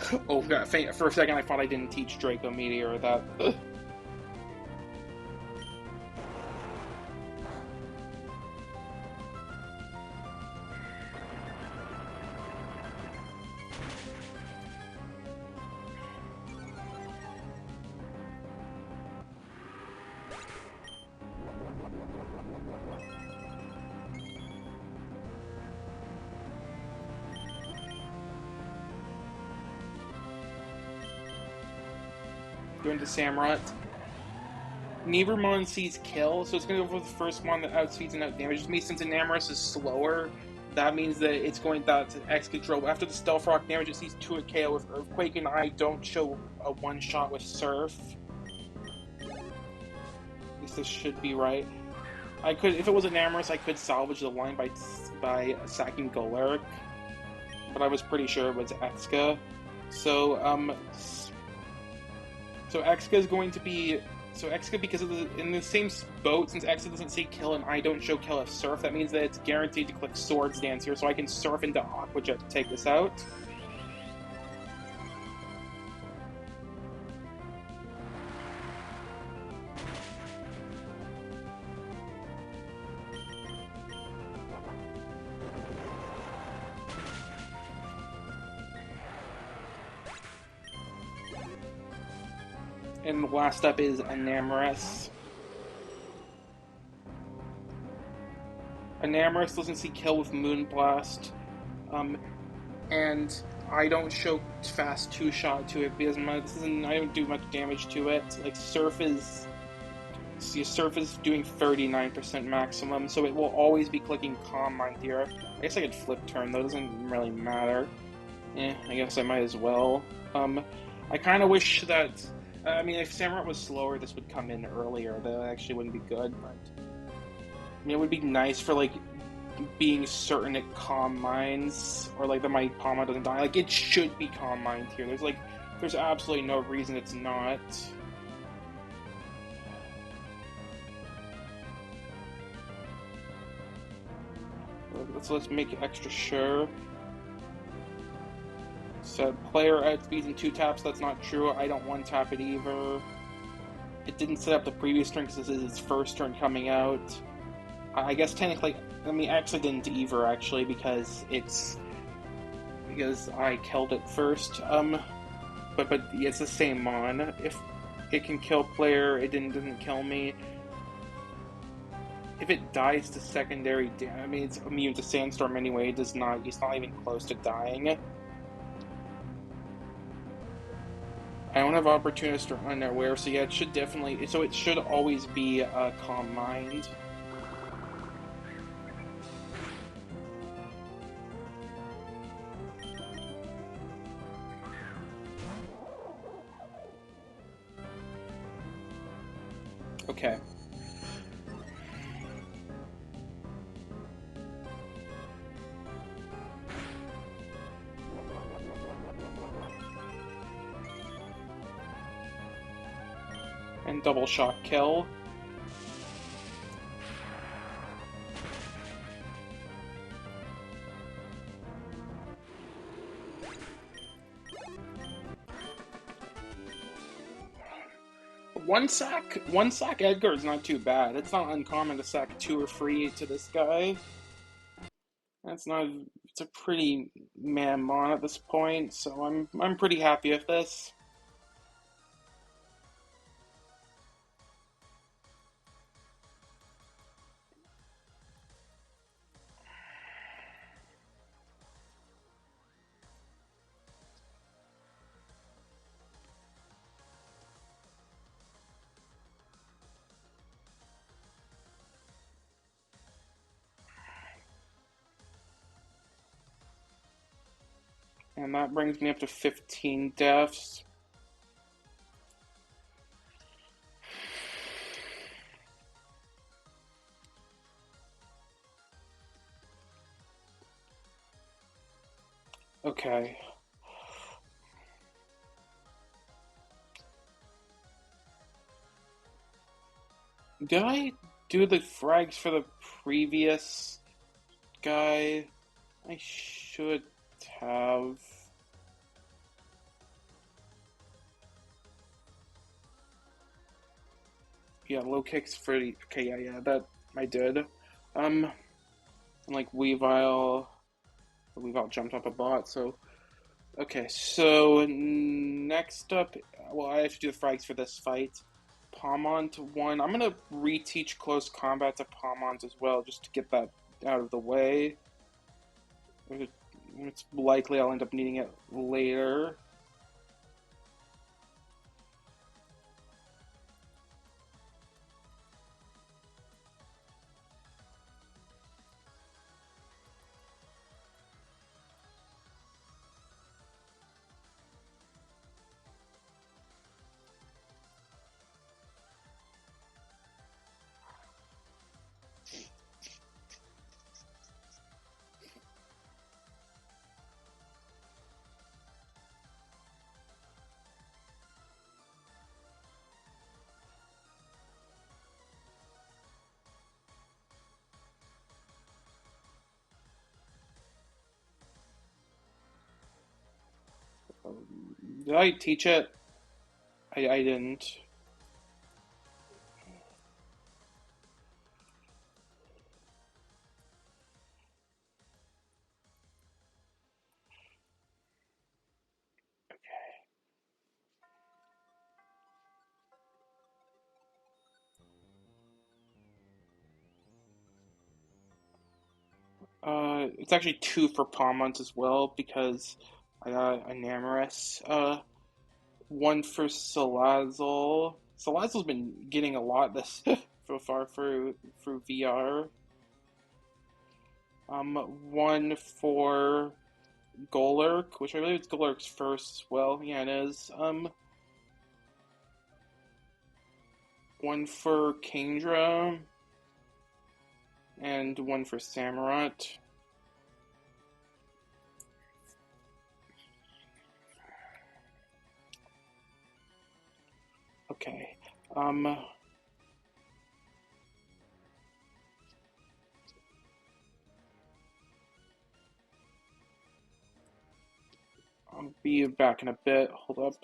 for a second I thought I didn't teach Draco Meteor that. Going to Samurott. Neither Mon sees kill, so it's going to go for the first Mon that outspeeds and outdamages me. Since Enamorous is slower, that means that it's going to X control. After the Stealth Rock damage, it sees 2 KO with Earthquake, and I don't show a 1-shot with Surf. At least this should be right. I could, if it was Enamorous, I could salvage the line by sacking Golurk, but I was pretty sure it was Exca. So Exca is going to be... So Exca, because of in the same boat, since Exca doesn't see kill and I don't show kill of Surf, that means that it's guaranteed to click Swords Dance here, so I can Surf into Aqua Jet to take this out. And last up is Enamorus. Enamorus doesn't see kill with Moonblast. And I don't show fast two-shot to it because I don't do much damage to it. Like Surf is doing 39% maximum, so it will always be clicking Calm Mind here. I guess I could flip turn though, it doesn't really matter. I guess I might as well. I kind of wish that. I mean, if Samurott was slower, this would come in earlier. That actually wouldn't be good, but I mean, it would be nice for like being certain it Calm Minds, or like that my Palma doesn't die. Like it should be Calm Mind here. There's absolutely no reason it's not. Let's make it extra sure. So player outspeeds in 2 taps. That's not true. I don't 1-tap it either. It didn't set up the previous turn because this is its first turn coming out. I guess technically, I mean, actually didn't either actually because I killed it first. But it's the same mon. If it can kill player, it doesn't kill me. If it dies to secondary damage, I mean, it's immune to Sandstorm anyway. It does not. It's not even close to dying. I don't have Opportunist or Unaware, so yeah, it should definitely. So it should always be a Calm Mind. Okay. And double shock kill. One sack Edgar is not too bad. It's not uncommon to sack 2 or 3 to this guy. That's not. It's a pretty mon at this point, so I'm pretty happy with this. And that brings me up to 15 deaths. Okay. Did I do the frags for the previous guy? I should have. Yeah, low kicks for the. Okay, yeah, that I did. And like Weavile jumped up a bot, so. Okay, so next up, well, I have to do the frags for this fight. Palmont 1. I'm gonna reteach close combat to Palmont as well, just to get that out of the way. It's likely I'll end up needing it later. Did I teach it? I didn't. It's actually 2 for Palmont as well because I got an Amorous. 1 for Salazzle. Salazzle's been getting a lot this so far through VR. 1 for Golurk, which I believe it's Golurk's first as well. Yeah, it is. 1 for Kingdra, and 1 for Samurott. Okay. I'll be back in a bit. Hold up.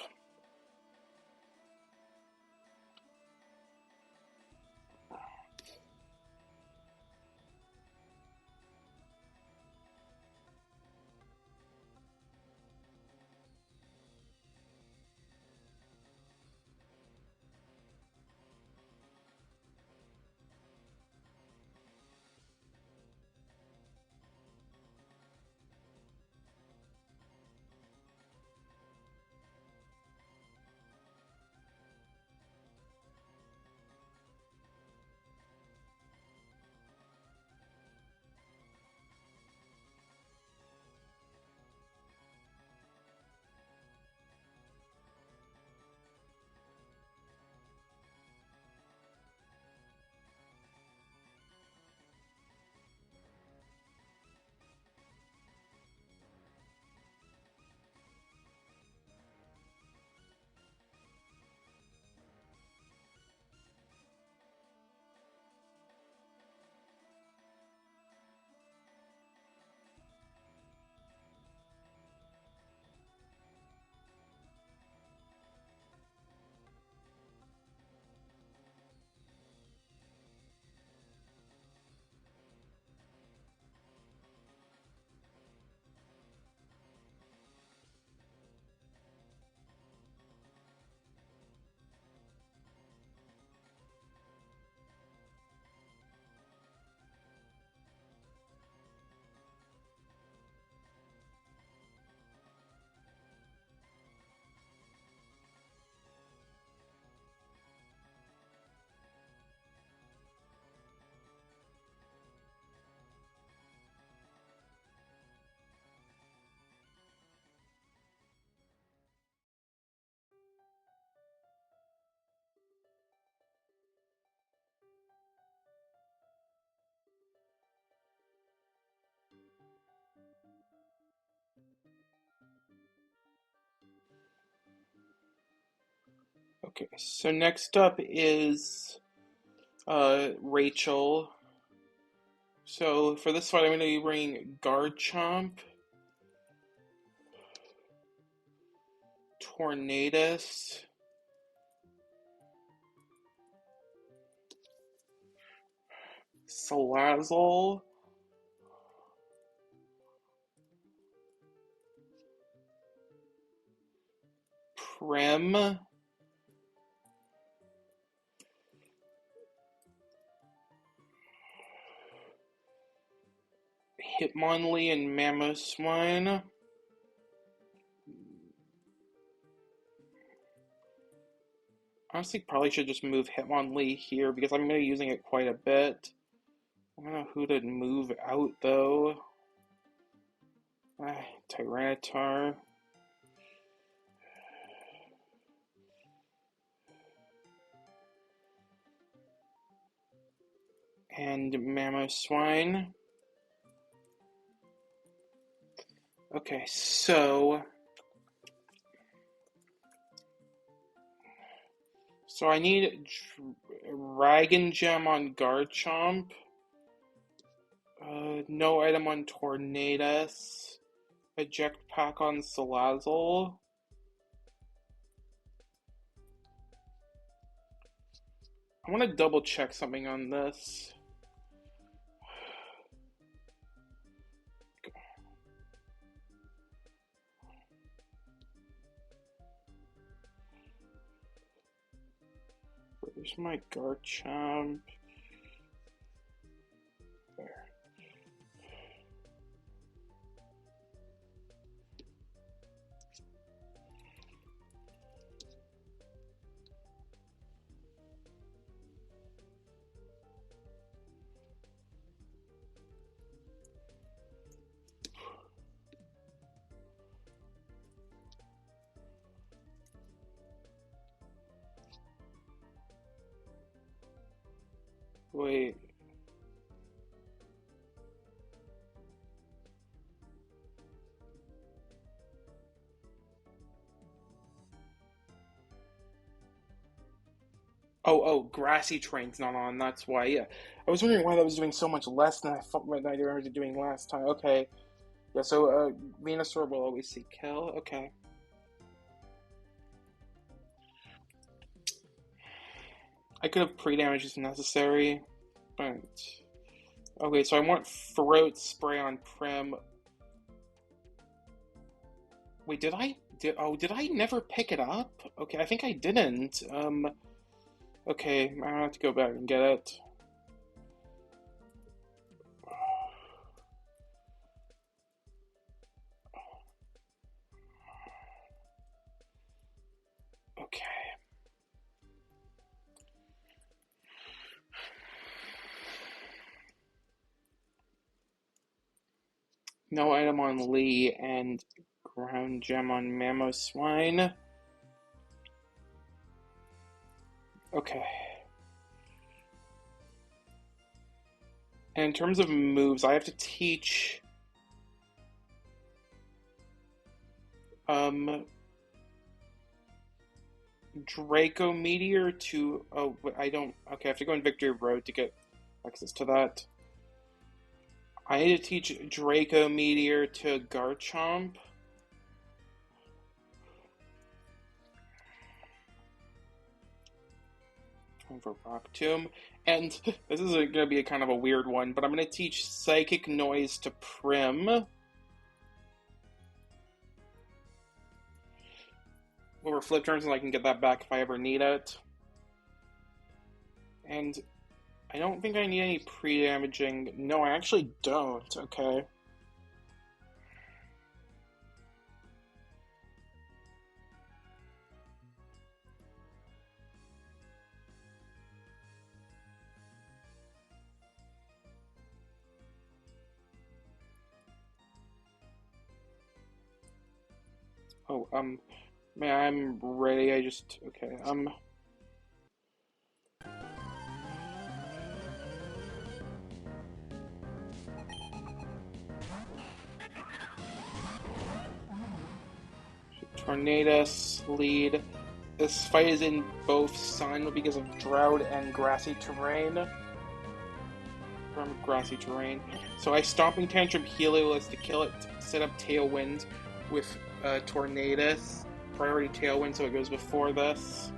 Okay, so next up is Rachel. So for this fight, I'm going to be bringing Garchomp, Tornadus, Salazzle, Prim, Hitmonlee, and Mamoswine. Honestly, probably should just move Hitmonlee here because I'm going to be using it quite a bit. I don't know who to move out though. Tyranitar. And Mamoswine. Okay, so I need Dragon Gem on Garchomp. No item on Tornadus. Eject Pack on Salazzle. I want to double check something on this. Where's my Garchomp? There. Wait. Oh, grassy terrain's not on. That's why. Yeah, I was wondering why that was doing so much less than I thought. What I remember doing last time. Okay. Yeah. So Venusaur will always see kill. Okay. I could have pre-damage if necessary, but okay. So I want throat spray on Prim. Wait, did I never pick it up? Okay, I think I didn't. Okay, I have to go back and get it. Okay. No item on Lee and ground gem on Mamoswine. Okay. And in terms of moves, I have to teach Draco Meteor to I don't okay, I have to go in Victory Road to get access to that. I need to teach Draco Meteor to Garchomp. For Rock Tomb. And this is going to be a kind of a weird one, but I'm going to teach Psychic Noise to Prim. Over flip turns, and I can get that back if I ever need it. And I don't think I need any pre-damaging. No, I actually don't. Okay. Oh, man, I'm ready. Okay, Tornadus, lead. This fight is in both sun because of drought and grassy terrain. From grassy terrain. So I Stomping Tantrum Helios to kill it, set up Tailwind with Tornadus. Priority Tailwind, so it goes before this.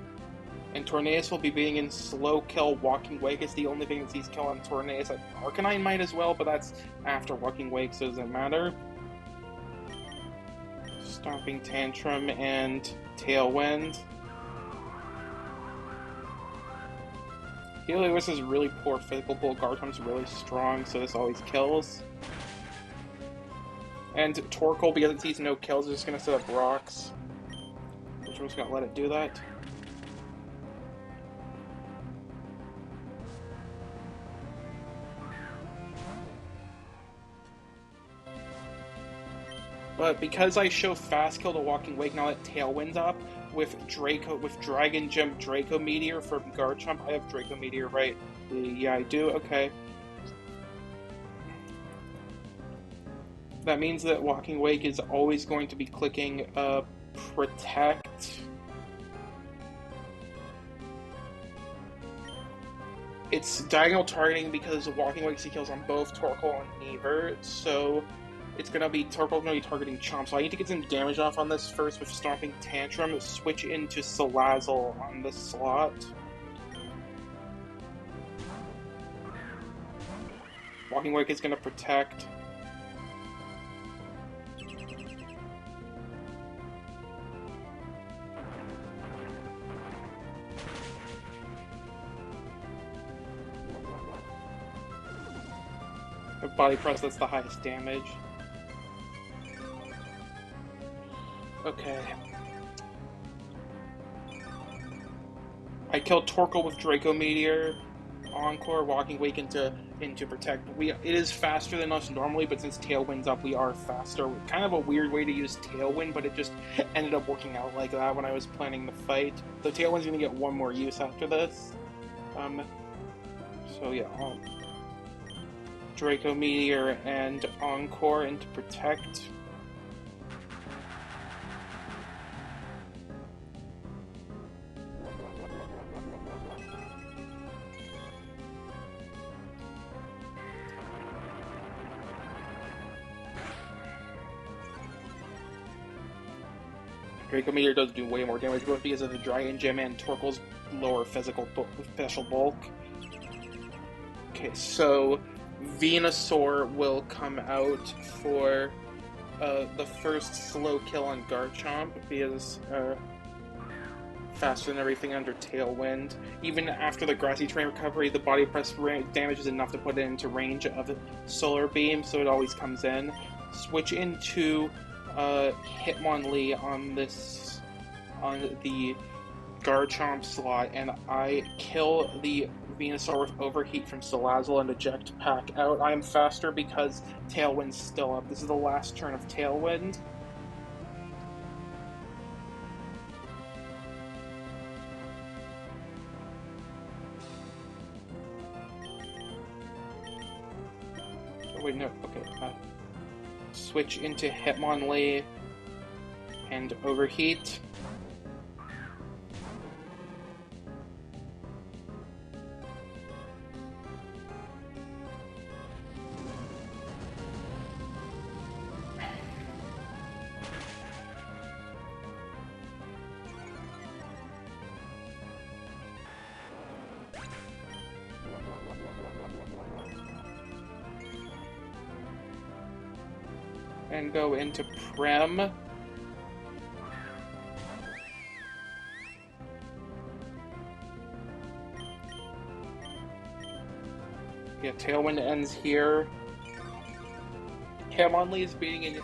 And Tornadus will be being in slow kill. Walking Wake is the only thing that sees kill on Tornadus. Arcanine might as well, but that's after Walking Wake, so it doesn't matter. Stomping Tantrum and Tailwind. Helios is really poor physical pull. Garchomp's really strong, so this always kills. And Torkoal, because it sees no kills, is just going to set up rocks. Which one's going to let it do that? But because I show fast kill to Walking Wake, now that Tailwind's up, with Dragon Gem Draco Meteor from Garchomp, I have Draco Meteor, right? Yeah, I do, okay. That means that Walking Wake is always going to be clicking Protect. It's diagonal targeting because Walking Wake kills on both Torkoal and Eevee, so it's gonna be Torkoal's gonna be targeting Chomp. So I need to get some damage off on this first with Stomping Tantrum, switch into Salazzle on this slot. Walking Wake is gonna protect. Body press, that's the highest damage. Okay. I killed Torkoal with Draco Meteor. Encore, Walking Wake into Protect. It is faster than us normally, but since Tailwind's up, we are faster. Kind of a weird way to use Tailwind, but it just ended up working out like that when I was planning the fight. So Tailwind's going to get one more use after this. So yeah, Draco Meteor and Encore into Protect. Draco Meteor does do way more damage, both because of the Dragon Gem and Torkoal's lower physical special bulk. Okay, so Venusaur will come out for the first slow kill on Garchomp because faster than everything under Tailwind. Even after the Grassy Terrain recovery, the body press damage is enough to put it into range of Solar Beam, so it always comes in. Switch into Hitmonlee on the Garchomp slot, and I kill the Venusaur with Overheat from Salazzle and eject Pack out. I am faster because Tailwind's still up. This is the last turn of Tailwind. Oh, wait, no, okay. Switch into Hitmonlee and Overheat. And go into Prem. Yeah, Tailwind ends here. Hitmonlee is beating in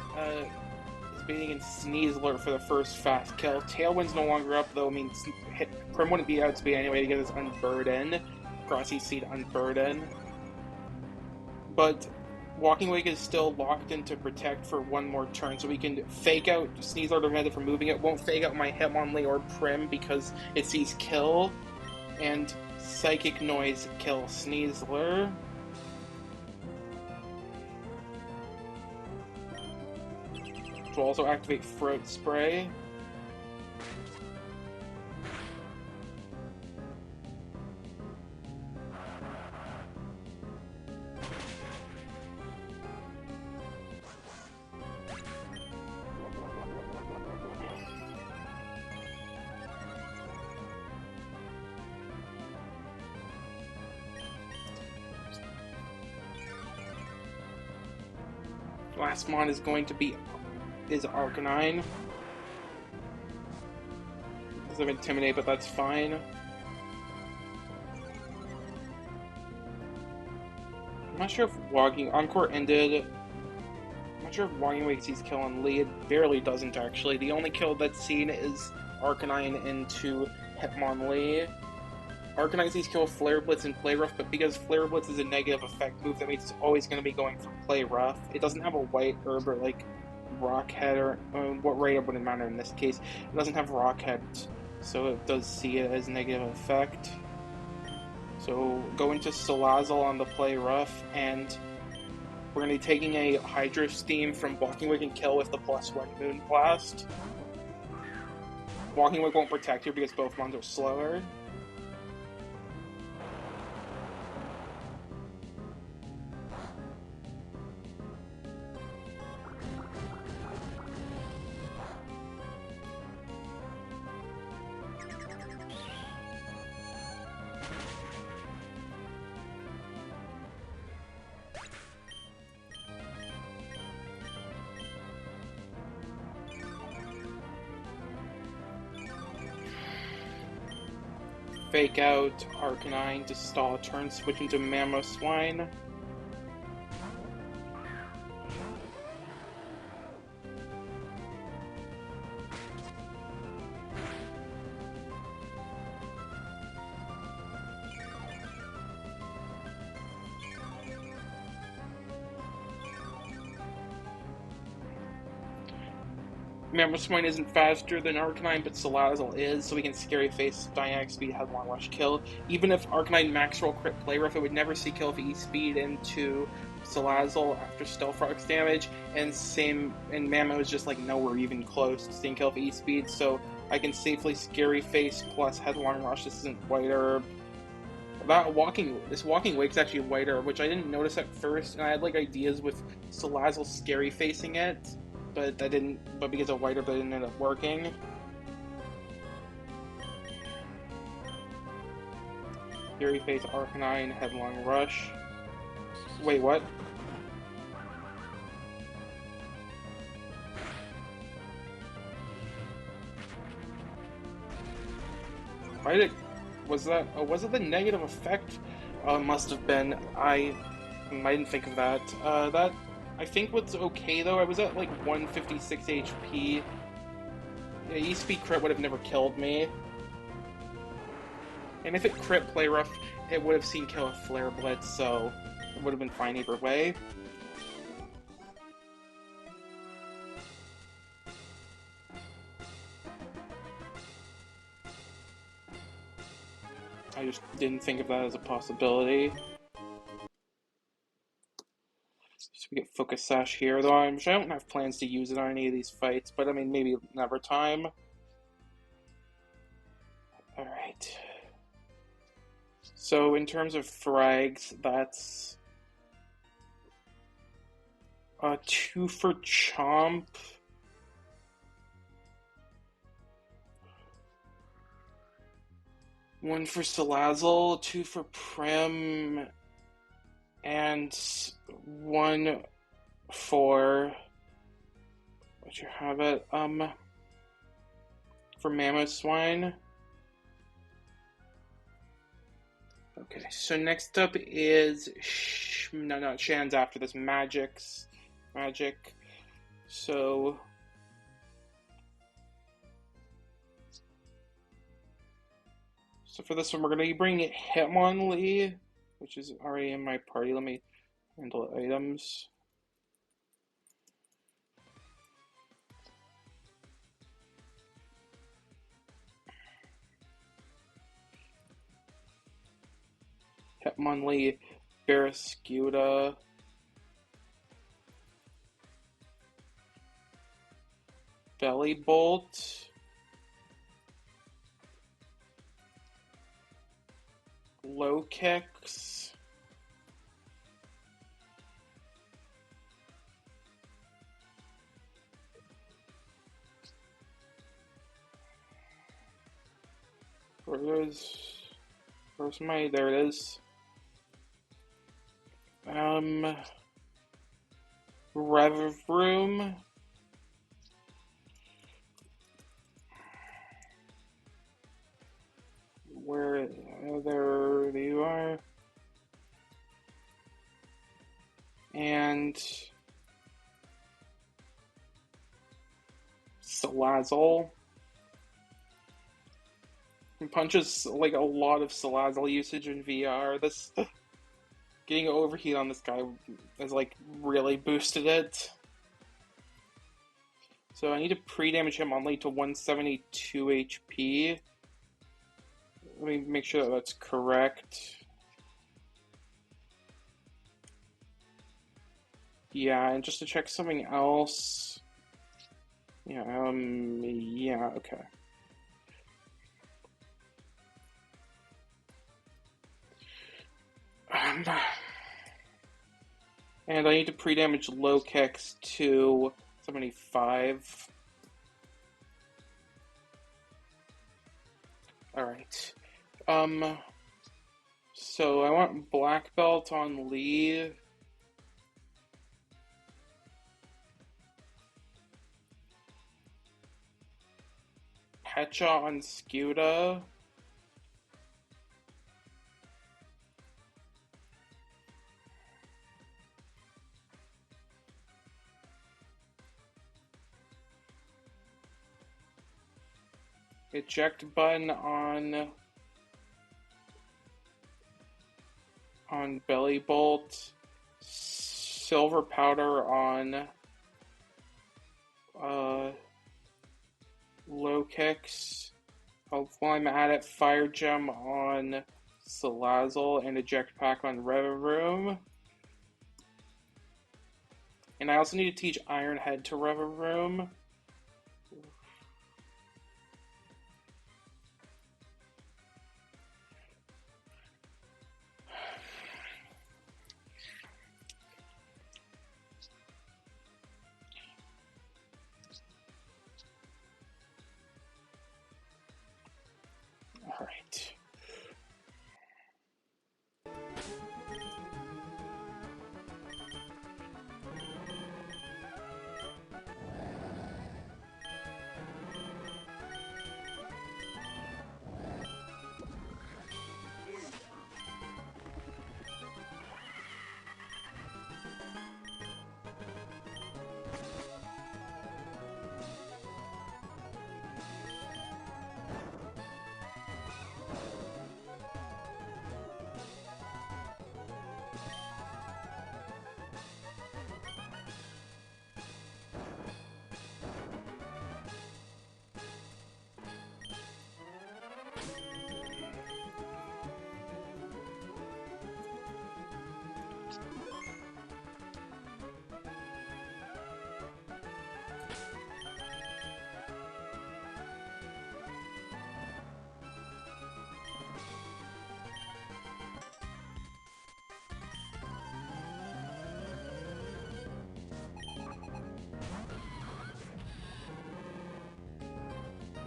Sneasler for the first fast kill. Tailwind's no longer up though, means Prem wouldn't be outspeed anyway to get his Unburden. Grassy Seed Unburden. But Walking Wake is still locked into Protect for one more turn, so we can fake out Sneasler to prevent it from moving. It won't fake out my Hitmonlee or Prim because it sees Kill, and Psychic Noise kill Sneasler. Which will also activate Throat Spray. Last mon is going to be Arcanine. Because of Intimidate, but that's fine. I'm not sure if Encore ended. I'm not sure if Walking Wake sees kill on Lee. It barely doesn't actually. The only kill that's seen is Arcanine into Hitmonlee. Arcanine sees kill Flare Blitz and Play Rough, but because Flare Blitz is a negative effect move, that means it's always going to be going for Play Rough. It doesn't have a White Herb or like Rock Head, or what rate wouldn't matter in this case. It doesn't have Rock Head, so it does see it as negative effect. So go into Salazzle on the Play Rough, and we're going to be taking a Hydro Steam from Walking Wake and Kill with the +1 Moon Blast. Walking Wake won't protect here because both mons are slower. Fake out Arcanine to stall a turn, switch into Mamoswine. Mammoth isn't faster than Arcanine, but Salazzle is, so we can Scary Face, Dynamic Speed, Headlong Rush, kill. Even if Arcanine max roll crit play rough, it would never see kill if E-Speed into Salazzle after Stealth Rock's damage, and Mammoth is just like nowhere even close to seeing kill if E-Speed, so I can safely Scary Face plus Headlong Rush. This isn't White Herb. This walking wake's actually White Herb, which I didn't notice at first, and I had like ideas with Salazzle Scary Facing it. But that didn't. But because of White Herb, that didn't end up working. Fury Face, Arcanine, Headlong Rush. Wait, what? Why did it? Was that? Oh, was it the negative effect? Must have been. I didn't think of that. That I think what's okay though. I was at like 156 HP. Yeah, E-Speed crit would have never killed me. And if it crit play rough, it would have seen kill a Flare Blitz, so it would have been fine either way. I just didn't think of that as a possibility. So we get Focus Sash here, though I don't have plans to use it on any of these fights, but I mean, maybe another time. Alright. So in terms of frags, that's 2 for Chomp. One for Salazzle, 2 for Prim, and 1 for what you have it for Mamoswine. Okay, so next up is Shan's after this magic. So for this one, we're gonna bring Hitmonlee, which is already in my party. Let me handle items. Hitmonlee, Barraskewda, Bellibolt, Low Kicks, where's my, there it is. Revroom, where, there you are, and Salazzle. Punches like a lot of Salazzle usage in VR. This getting overheat on this guy has like really boosted it. So I need to pre-damage him only to 172 HP. Let me make sure that that's correct. Yeah, and just to check something else. Yeah, okay. And I need to pre-damage Low Kicks to 75. Alright. So I want Black Belt on Lee. Pecha on Skuda. Eject button on Bellibolt. Silver powder on low kicks. While I'm at it, Fire Gem on Salazzle and Eject Pack on Revavroom. And I also need to teach Iron Head to Revavroom. Alright.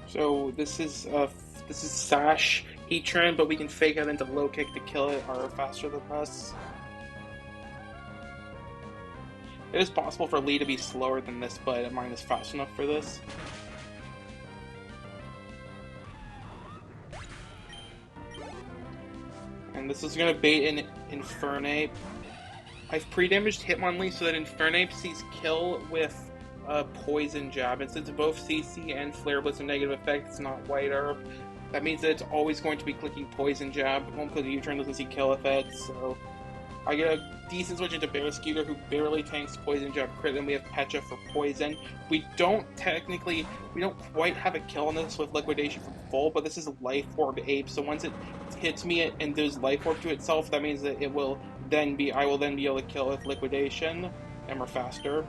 So this is Sash Heatran, but we can fake out into low kick to kill it. Are faster than us. It is possible for Lee to be slower than this, but mine is fast enough for this. And this is gonna bait in Infernape. I've pre-damaged Hitmonlee so that Infernape sees kill with Poison Jab, and since both CC and Flare Blitz are negative effect, it's not White Herb. That means that it's always going to be clicking Poison Jab. It won't because U-turn doesn't see kill effects, so I get a decent switch into Barrascuda, who barely tanks Poison Jab crit, and we have Pecha for Poison. We don't quite have a kill on this with Liquidation from full, but this is Life Orb Ape, so once it hits me and does Life Orb to itself, that means that I will then be able to kill with Liquidation, and we're faster.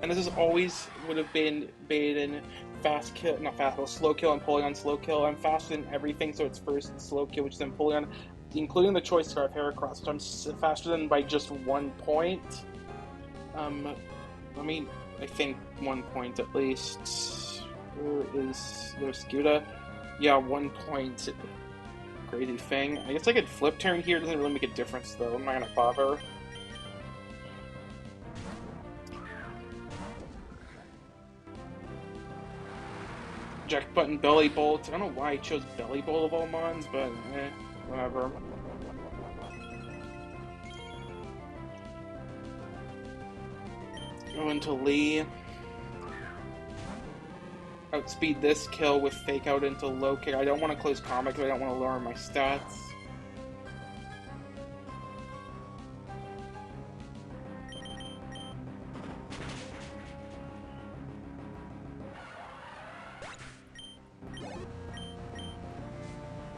And this is always would have been baited fast kill, not fast, but slow kill and Polygon slow kill. I'm faster than everything, so it's first slow kill, which is then Polygon, including the choice scarf Heracross, which I'm faster than by just 1 point. I think 1 point at least. Where is Scuda? Yeah, 1 point. Crazy thing. I guess I could flip turn here. Doesn't really make a difference though. I'm not gonna bother. Eject button, Belly Bolt. I don't know why I chose Belly Bolt of all mons, but whatever. Go into Lee. Outspeed this kill with Fake Out into low kick. I don't want to close combat because I don't want to lower my stats.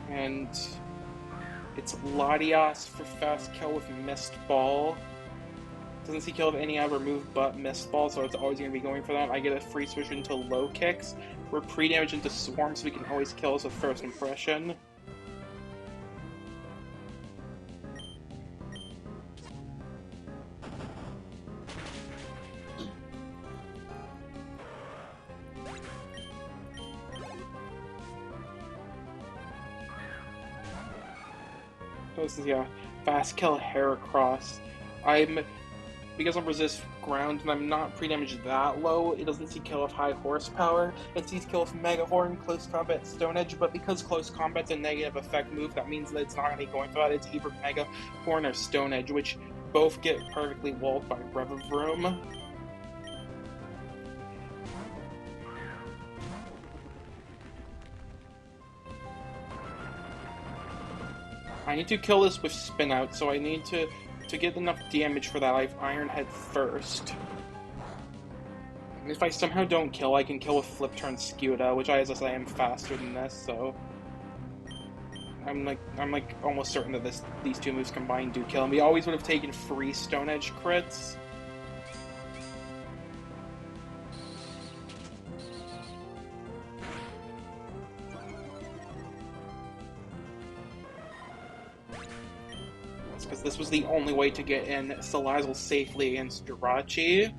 And it's Latias for fast kill with Mist Ball. Doesn't see kill with any other move but Mist Ball, so it's always going to be going for that. I get a free switch into low kicks. We're pre-damage into Swarm, so we can always kill us with First Impression. This is, yeah, fast kill Heracross. Because I'm resist ground and I'm not pre-damaged that low, it doesn't see kill with high horsepower. It sees kill with Mega Horn, Close Combat, Stone Edge, but because Close Combat's a negative effect move, that means that it's not going to be going for that. It's either Mega Horn or Stone Edge, which both get perfectly walled by Revavroom. I need to kill this with spin out, so I need to get enough damage for that. I have Iron Head first. And if I somehow don't kill, I can kill with Flip Turn Scuda, which as I say, am faster than this, so I'm like almost certain that these two moves combined do kill. And we always would have taken free Stone Edge crits. Because this was the only way to get in Salazzle safely against Jirachi.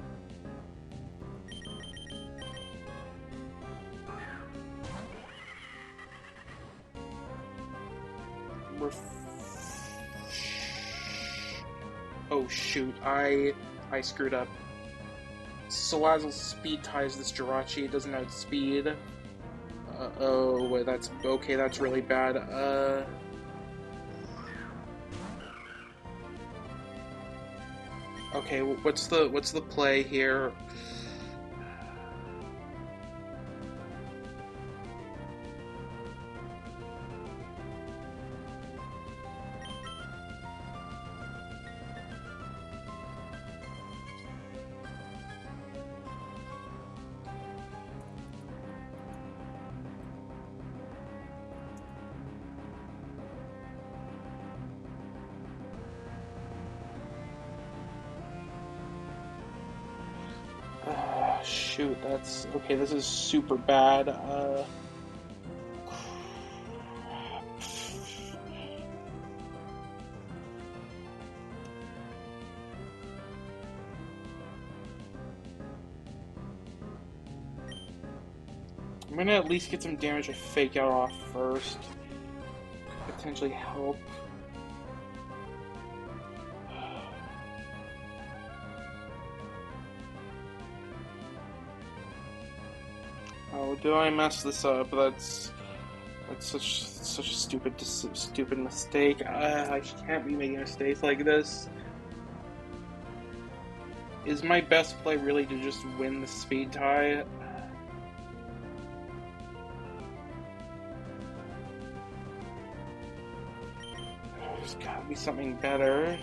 Oh shoot, I screwed up. Salazzle speed ties this Jirachi, it doesn't outspeed. Oh, that's okay, that's really bad. Okay, what's the play here? Shoot, that's okay. This is super bad. I'm gonna at least get some damage with Fake Out off first. Could potentially help. Oh, did I mess this up? That's such a stupid mistake. I can't be making mistakes like this. Is my best play really to just win the speed tie? There's gotta be something better.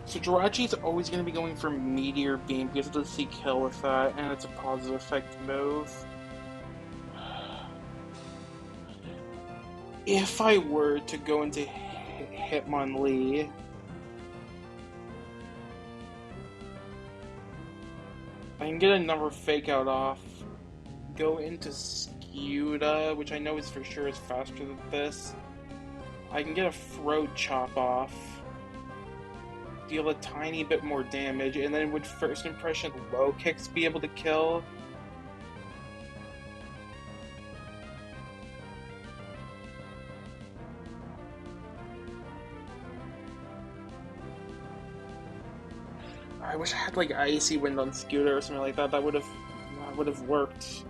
So Jirachi's always going to be going for Meteor Beam because it does see kill with that, and it's a positive effect move. If I were to go into Hitmonlee, I can get another Fake Out off, go into Scuda, which I know is for sure is faster than this. I can get a Throat Chop off, deal a tiny bit more damage, and then would First Impression Low Kicks be able to kill? I wish I had like Icy Wind on Scooter or something like that. That would have worked.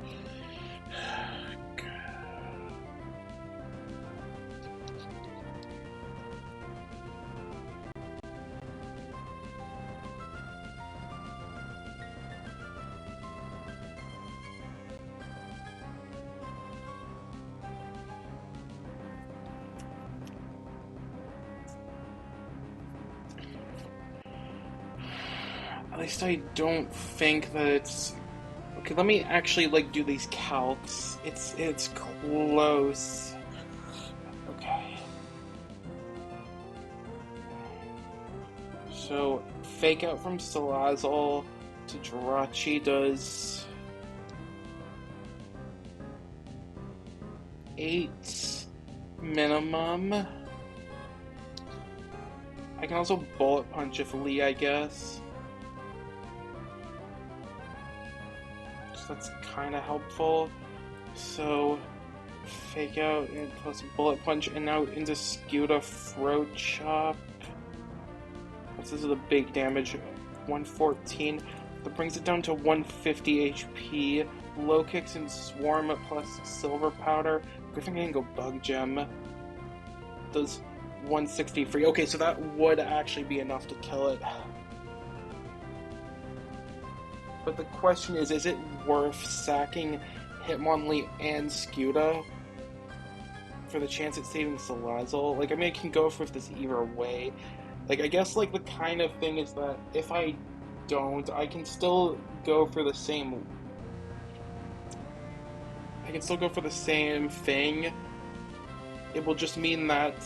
At least I don't think that it's... Okay, let me actually, like, do these calcs. It's close. Okay. So, Fake Out from Salazzle to Jirachi does... 8 minimum. I can also Bullet Punch if Lee, I guess. That's kind of helpful. So, Fake Out and plus Bullet Punch, and now into Scuda Throat Chop. This is a big damage, 114. That brings it down to 150 HP. low kicks and swarm plus silver powder. I think I can go bug gem. Does 160 free. Okay, so that would actually be enough to kill it. But the question is it worth sacking Hitmonlee and Skuta for the chance at saving Salazzle? Like, I mean, I can go for this either way. Like, I guess, like, the kind of thing is that if I don't, I can still go for the same... I can still go for the same thing. It will just mean that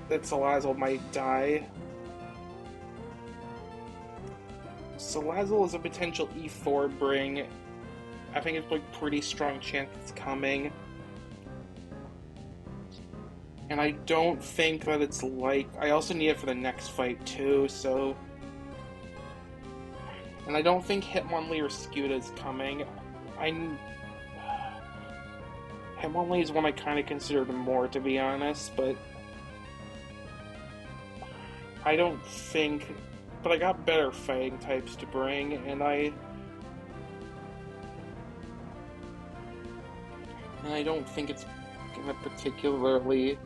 Salazzle might die. Salazzle is a potential E4 bring. I think it's like pretty strong chance it's coming. And I don't think that it's like... I also need it for the next fight too, so... And I don't think Hitmonlee or Skuta is coming. Hitmonlee is one I kind of considered more, to be honest, but... I don't think... But I got better fighting types to bring, and I don't think it's gonna particularly...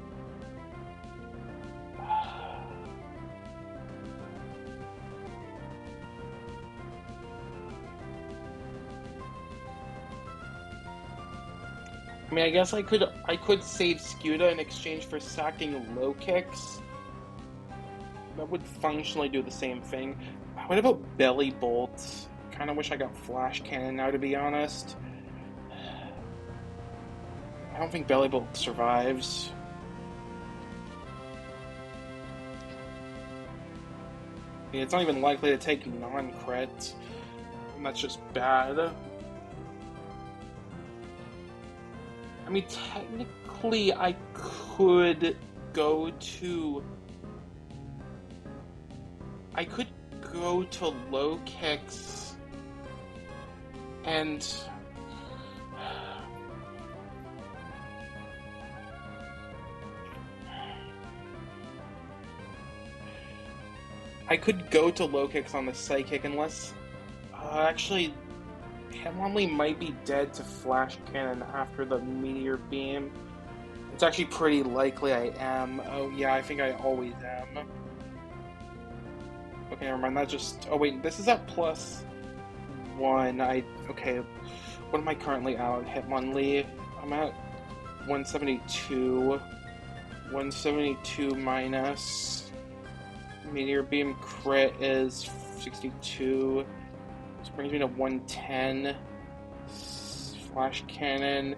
I mean, I guess I could save Skuta in exchange for sacking low kicks. That would functionally do the same thing. What about Belly Bolt? Kind of wish I got Flash Cannon now, to be honest. I don't think Belly Bolt survives. I mean, it's not even likely to take non-crit, and that's just bad. I mean, technically, I could go to low kicks and I could go to low kicks on the Psychic unless actually Hitmonlee might be dead to Flash Cannon after the Meteor Beam. It's actually pretty likely I am. Oh yeah, I think I always am. Okay, never mind, that just... Oh wait, this is at +1. Okay, what am I currently at? Hitmonlee? I'm at 172. 172 minus... Meteor Beam crit is 62. This brings me to 110. Flash Cannon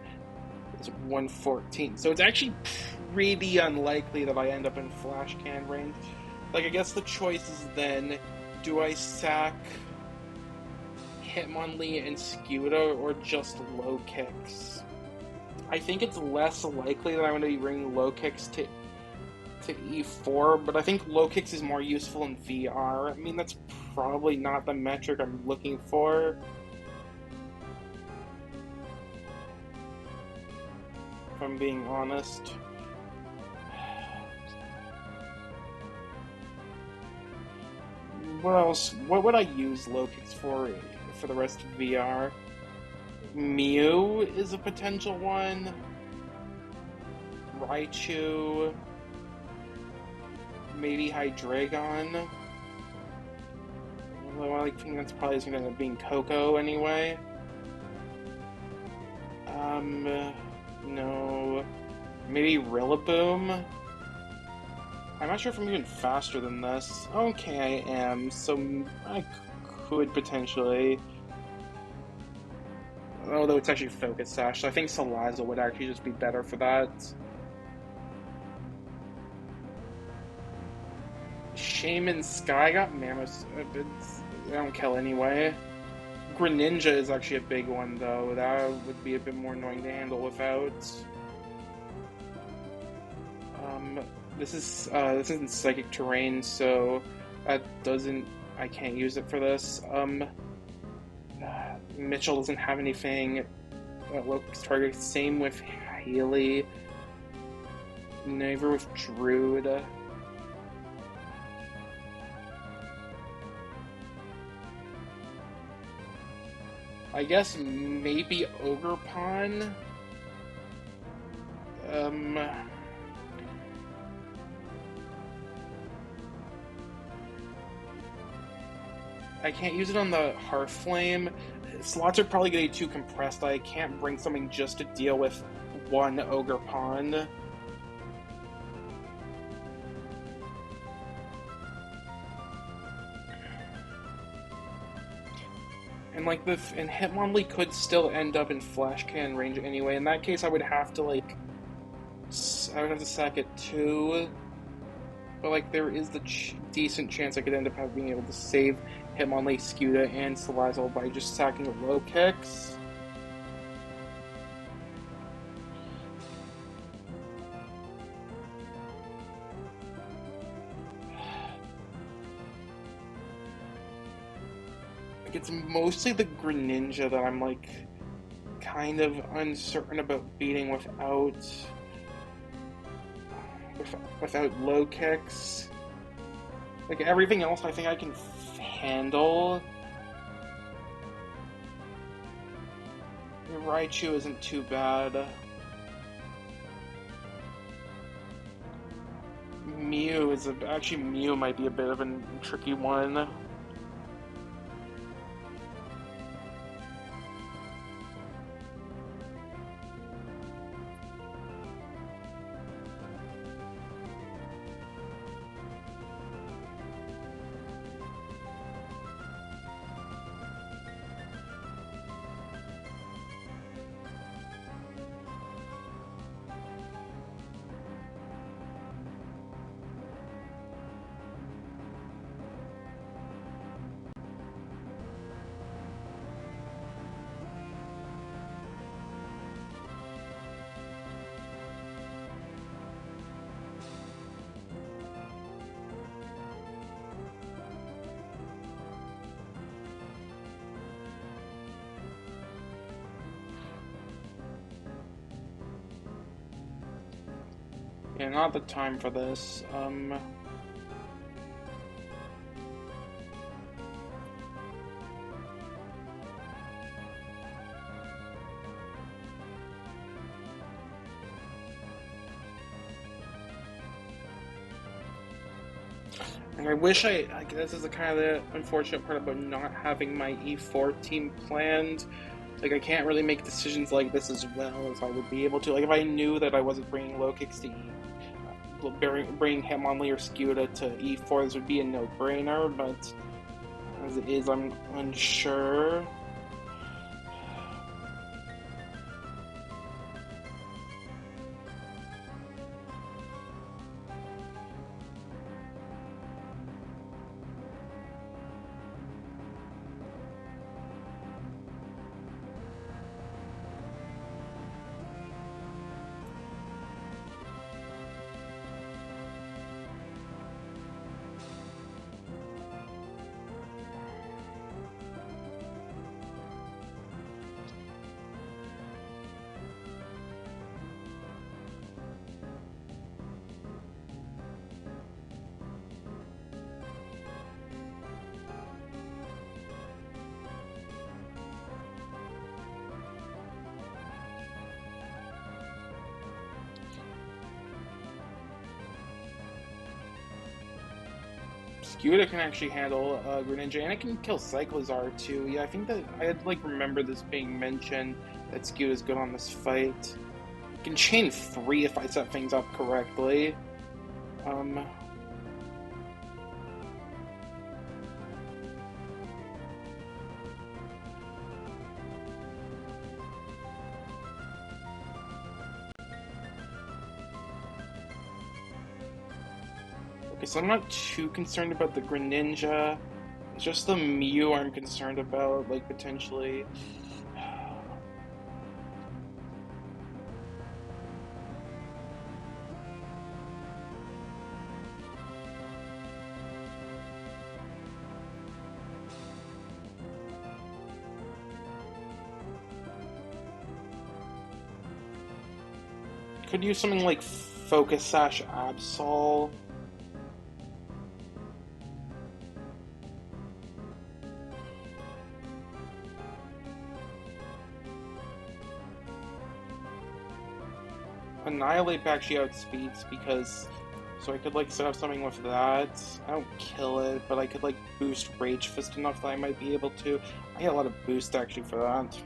is 114. So it's actually pretty unlikely that I end up in Flash Cannon range. Like, I guess the choice is then, do I sack Hitmonlee and Skuta or just low kicks? I think it's less likely that I'm going to be bringing low kicks to E4, but I think low kicks is more useful in VR. I mean, that's probably not the metric I'm looking for. If I'm being honest. What else? What would I use low kicks for the rest of VR? Mew is a potential one. Raichu. Maybe Hydreigon. Although I think that's probably going to end up being Coco anyway. No. Maybe Rillaboom? I'm not sure if I'm even faster than this. Okay, I am, so I could potentially... Although it's actually Focus Sash, so I think Salazzle would actually just be better for that. Shaman Sky got Mammoth. They don't kill anyway. Greninja is actually a big one, though. That would be a bit more annoying to handle without. This isn't Psychic Terrain, so that doesn't... I can't use it for this. Mitchell doesn't have anything that looks targeted. Same with Haley. Neither with Druid. I guess maybe Ogerpon. Um, I can't use it on the Hearthflame. Slots are probably getting too compressed. I can't bring something just to deal with one Ogerpon. And like and Hitmonlee could still end up in Flash Cannon range anyway. In that case, I would have to I would have to sack it too. But like, there is the decent chance I could end up being able to save Hitmonlee, Scuda, and Salazzle by just sacking low kicks. Like, it's mostly the Greninja that I'm like kind of uncertain about beating without low kicks. Like, everything else I think I can handle. Raichu isn't too bad. Actually, Mew might be a bit of a tricky one. Yeah, not the time for this. And I wish like, this is the kind of the unfortunate part about not having my E4 team planned. Like, I can't really make decisions like this as well as I would be able to. Like, if I knew that I wasn't bringing low kicks to bringing Hitmonlee or Scuda to E4, this would be a no-brainer, but as it is, I'm unsure. Scuda can actually handle Greninja, and it can kill Cyclizar too. Yeah, I think that I had like remember this being mentioned that Scuda's good on this fight. It can chain 3 if I set things up correctly. Okay, so I'm not too concerned about the Greninja. It's just the Mew I'm concerned about, like, potentially. Could use something like Focus Sash Absol. Annihilate actually outspeeds because so I could like set up something with that. I don't kill it, but I could like boost Rage Fist enough that I might be able to. I get a lot of boost actually for that.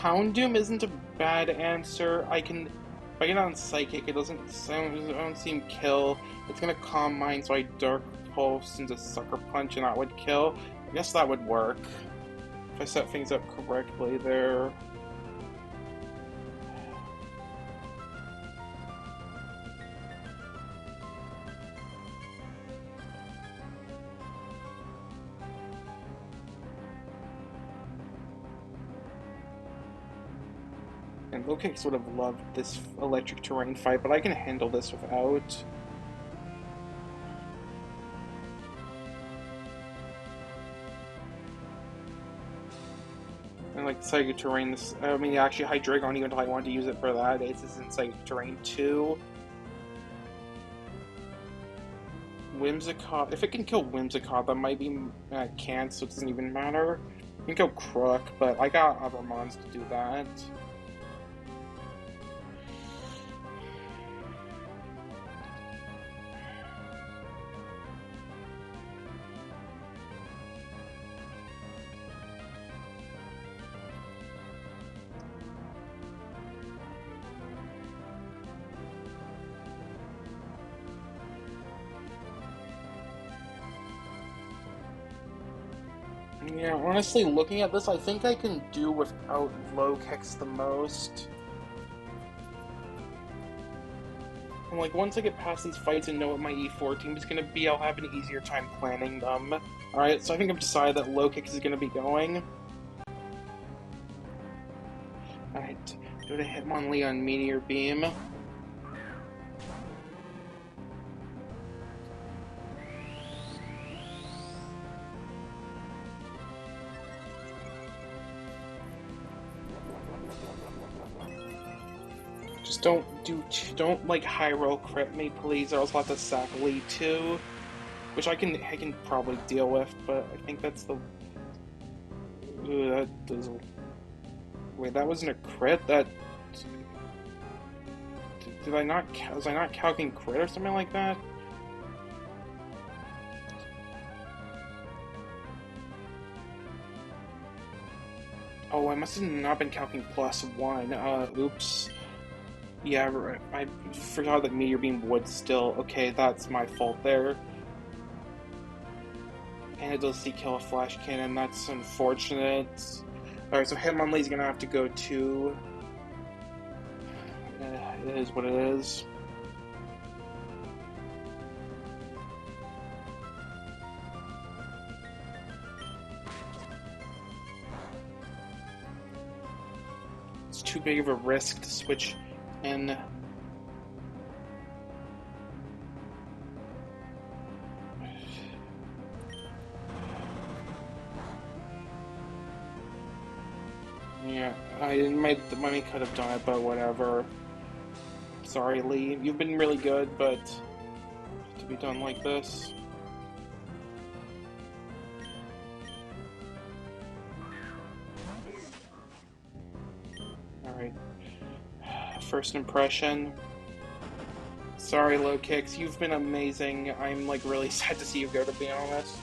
Houndoom isn't a bad answer. I can if I get on Psychic, it doesn't I don't seem kill. It's gonna Calm Mind, so I Dark Pulse into Sucker Punch, and that would kill. I guess that would work if I set things up correctly there. And Lokix would have loved this electric terrain fight, but I can handle this without. And like Psychic Terrain, this I mean actually Hydreigon, even though I wanted to use it for that, it's in Psychic Terrain too. Whimsicott, if it can kill Whimsicott, that might be can't, so it doesn't even matter. You can kill Crook, but I got other mons to do that. Yeah, honestly, looking at this, I think I can do without low kicks the most. And like, once I get past these fights and know what my E4 team is going to be, I'll have an easier time planning them. Alright, so I think I've decided that low kicks is going to be going. Alright, go to Hitmonlee on Meteor Beam. Just don't like high roll crit me, please, or else I'll have to sack Lee too. Which I can probably deal with, but I think that's the... Ooh, that does... Wait, that wasn't a crit? That... Did I not... Was I not calculating crit or something like that? Oh, I must have not been calculating +1. Oops. Yeah, right. I forgot that Meteor Beam would still... Okay, that's my fault there. And it does see kill a Flash Cannon, that's unfortunate. Alright, so Hitmonlee's gonna have to go too. It is what it is. It's too big of a risk to switch in. Yeah, the money could have done it, but whatever. Sorry, Lee. You've been really good, but to be done like this. Alright. First impression. Sorry, low kicks. You've been amazing. I'm like really sad to see you go, to be honest.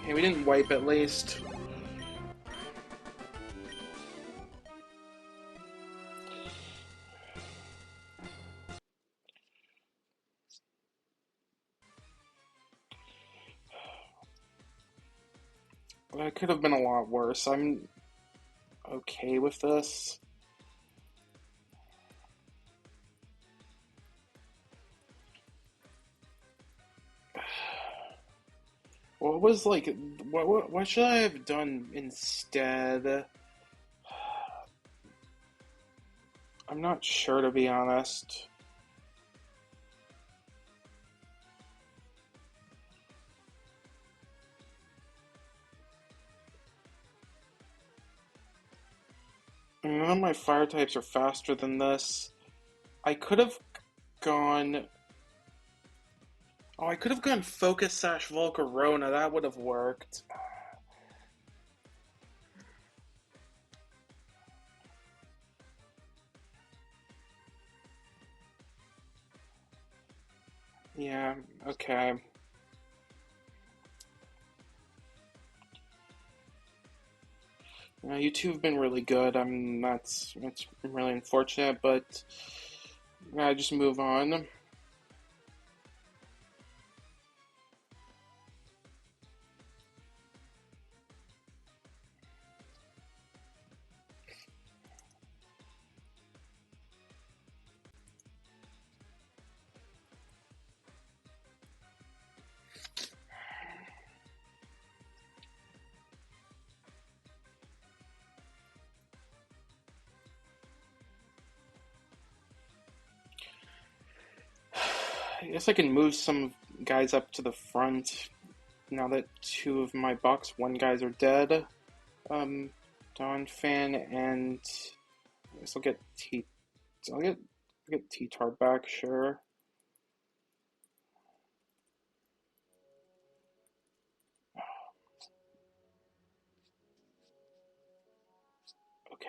Okay, we didn't wipe at least. But it could have been a lot worse. I'm okay with this. What was like, what should I have done instead? I'm not sure, to be honest. None of my fire types are faster than this. I could have gone... Oh, I could have gone Focus Sash Volcarona. That would have worked. Yeah, okay. You two have been really good. That's really unfortunate, but I just move on. I guess I can move some guys up to the front now that two of my box one guys are dead. Donphan and I guess I'll get T-Tar back, sure. Okay.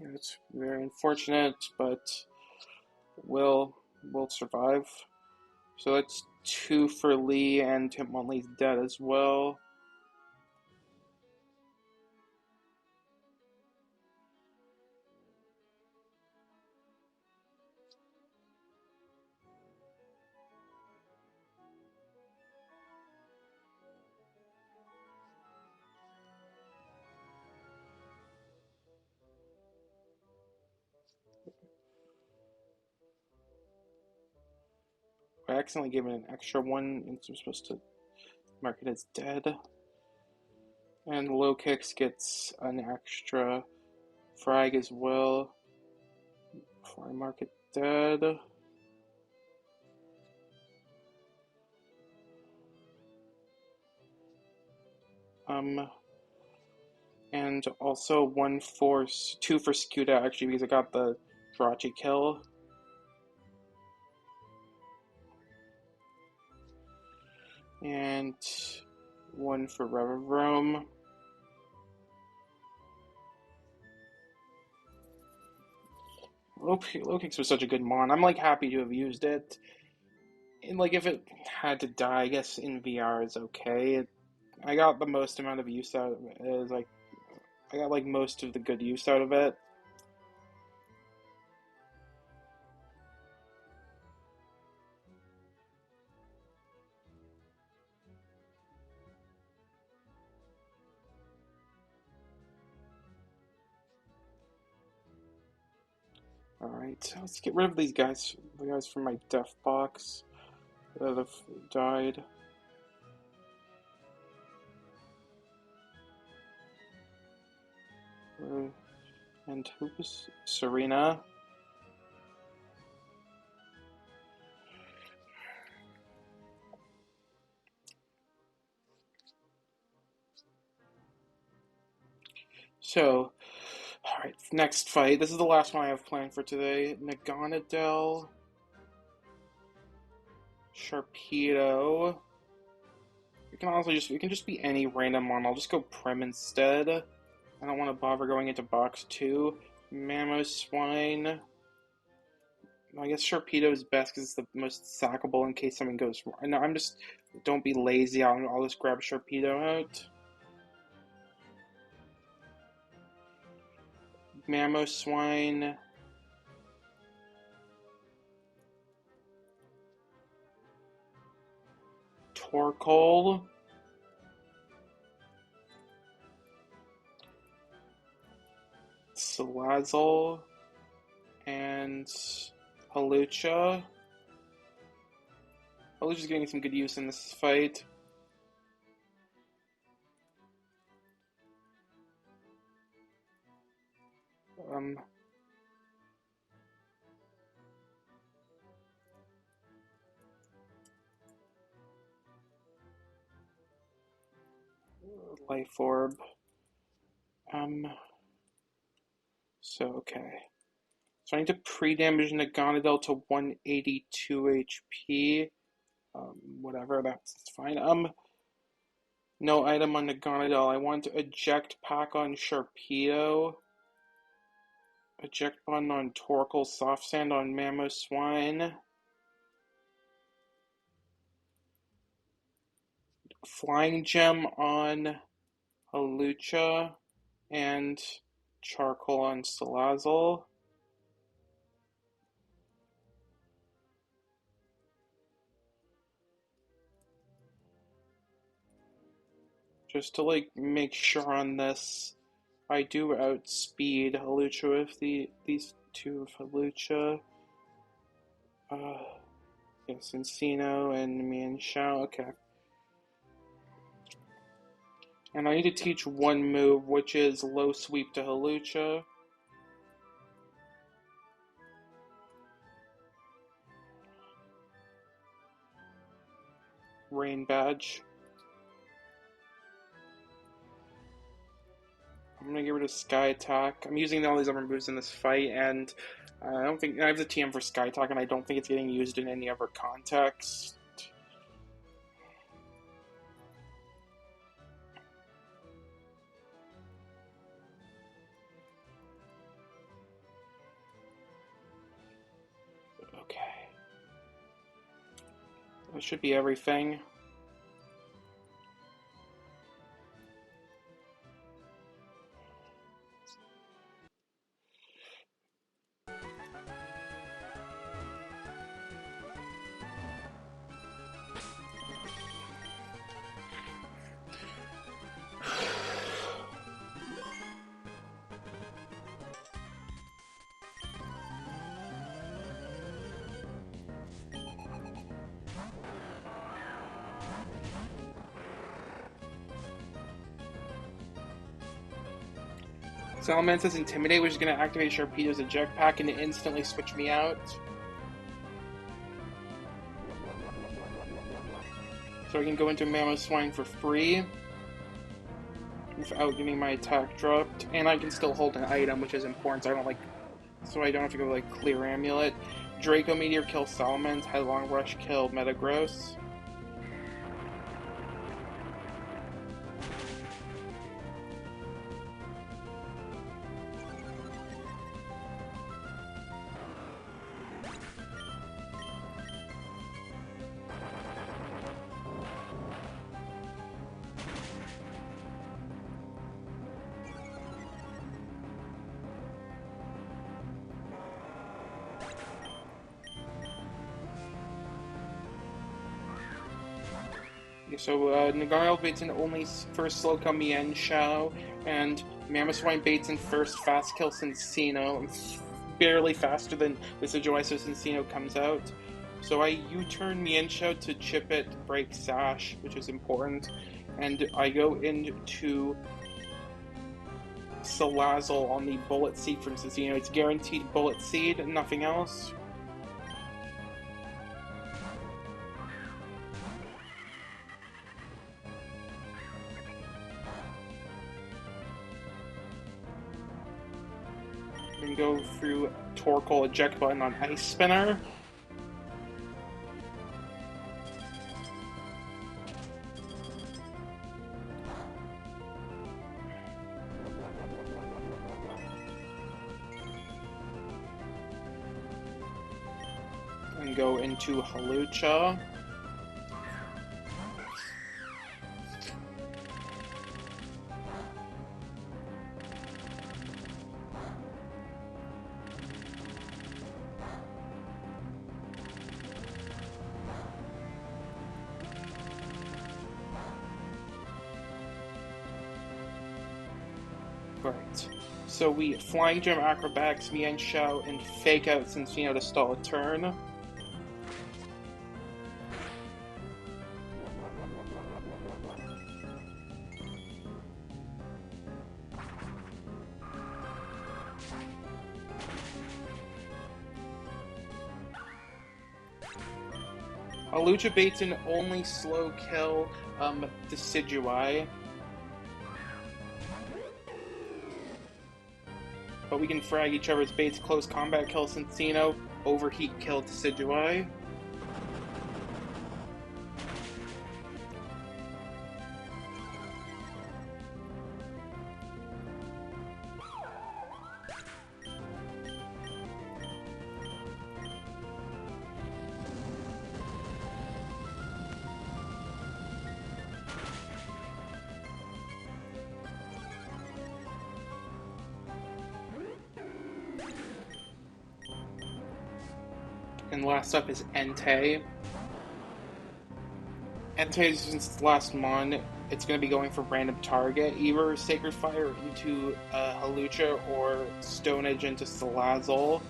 Yeah, it's very unfortunate, but we'll survive. So that's two for Lee, and Hitmonlee's dead as well. I accidentally gave it an extra one, and so I'm supposed to mark it as dead. And Low Kicks gets an extra frag as well before I mark it dead. And also two for Skuta actually because I got the Drachi kill. And one for Revavroom. Lokix was such a good mon. I'm like happy to have used it. And like if it had to die, I guess in VR is okay. I got the most amount of use out of it. Is like I got like most of the good use out of it. Alright, let's get rid of these guys. The guys from my death box that have died. And who was Serena? So, alright, next fight. This is the last one I have planned for today. Naganadel, Sharpedo. You can just be any random one. I'll just go Prem instead. I don't want to bother going into box 2. Mamoswine. I guess Sharpedo is best because it's the most sackable in case something goes wrong. No, don't be lazy. I'll just grab Sharpedo out. Mamoswine. Torkoal. Salazzle. And Halucha. Halucha's getting some good use in this fight. Life Orb. So, okay. So I need to pre-damage Naganadel to 182 HP. Whatever, that's fine. No item on Naganadel. I want to eject pack on Sharpedo. Eject button on Torkoal. Soft Sand on Mamoswine. Flying Gem on Hawlucha. And Charcoal on Salazzle. Just to like make sure on this, I do outspeed Hawlucha with these two of Hawlucha. Yes, Encino and Mienshao. Okay. And I need to teach one move, which is low sweep to Hawlucha. Rain Badge. I'm gonna get rid of Sky Attack. I'm using all these other moves in this fight, and I don't think I have the TM for Sky Attack, and I don't think it's getting used in any other context. Okay. That should be everything. Salamence Intimidate, which is going to activate Sharpedo's eject pack and instantly switch me out. So I can go into Mamoswine for free without getting my attack dropped, and I can still hold an item, which is important. So I don't have to go like Clear Amulet. Draco Meteor kill Salamence. Headlong Rush kill Metagross. So Nagarl baits in only first Slowcome Mienshao, and Mamoswine baits in first fast kill Cincino. It's barely faster than Decidueye, so Cincino comes out. So I U-turn Mienshao to chip it, break Sash, which is important, and I go into Salazzle on the Bullet Seed from Cincino. It's guaranteed Bullet Seed and nothing else. And go through Torkoal eject button on Ice Spinner. And go into Hawlucha. Right. So we Flying Gem Acrobatics, Mienshao, and Fake Out Cincino to stall a turn. Lucha baits an only slow kill Decidueye. But we can frag each other's baits. Close combat kill Cincino. Overheat kill Decidueye. And last up is Entei. Entei, since last mon, it's going to be going for random target, either Sacred Fire into Hawlucha or Stone Edge into Salazzle.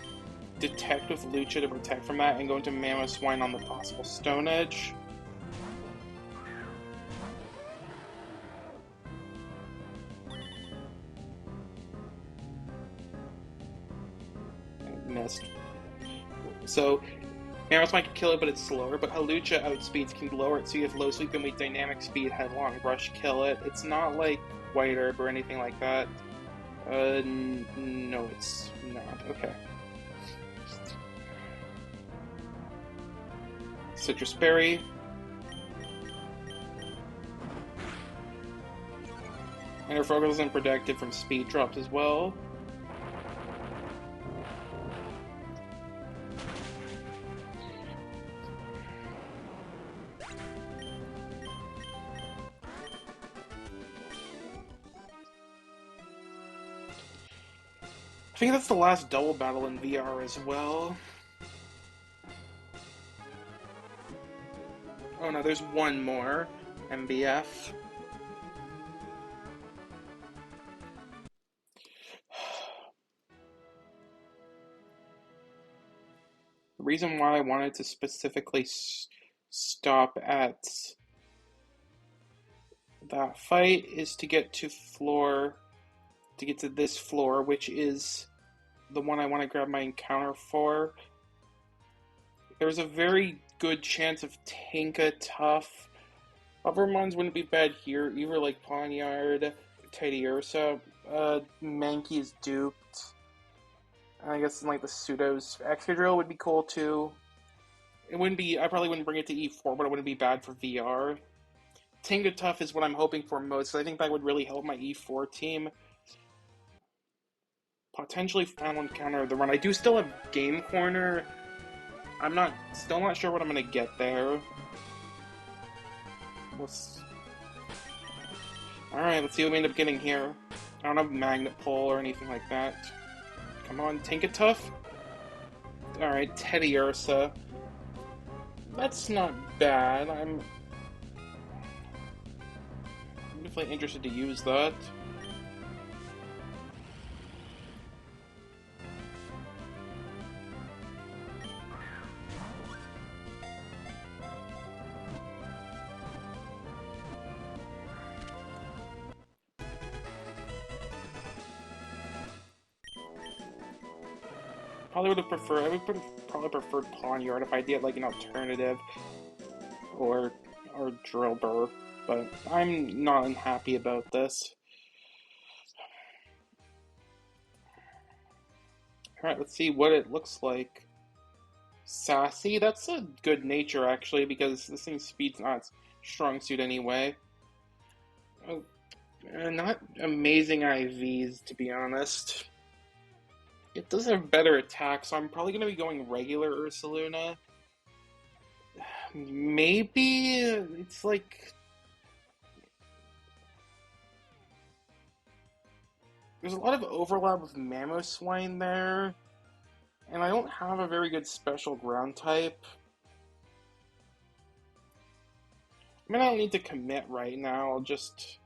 Detect with Lucha to protect from that, and go into Mamoswine on the possible Stone Edge. Missed. So Mamoswine can kill it, but it's slower. But Hawlucha outspeeds can lower it, so you have low sweep and with dynamic speed, headlong rush, kill it. It's not like White Herb or anything like that. No, it's not. Okay. Citrus Berry. And her focus isn't protected from speed drops as well. I think that's the last double battle in VR as well. Oh no, there's one more. MBF. The reason why I wanted to specifically stop at that fight is to get to this floor, which is the one I want to grab my encounter for. There's a very good chance of Tinka Tough. Other mons wouldn't be bad here, either like Pawniard, Teddiursa. Mankey's duped. I guess like the Pseudo's Excadrill would be cool too. It wouldn't be. I probably wouldn't bring it to E4, but it wouldn't be bad for VR. Tinga Tough is what I'm hoping for most. I think that would really help my E4 team. Potentially final encounter of the run. I do still have Game Corner. I'm still not sure what I'm gonna get there. Alright, let's see what we end up getting here. I don't have Magnet Pull or anything like that. Come on, Tinka Tough. Alright, Teddiursa. That's not bad. I'm definitely interested to use that. I would probably preferred Pawniard if I did like an alternative or Drillbur, but I'm not unhappy about this. Alright, let's see what it looks like. Sassy, that's a good nature actually, because this thing's speed's not its strong suit anyway. Not amazing IVs, to be honest. It does have better attack, so I'm probably going to be going regular Ursaluna. Maybe it's like... There's a lot of overlap with Mamoswine there, and I don't have a very good special ground type. I mean, I don't need to commit right now. I'll just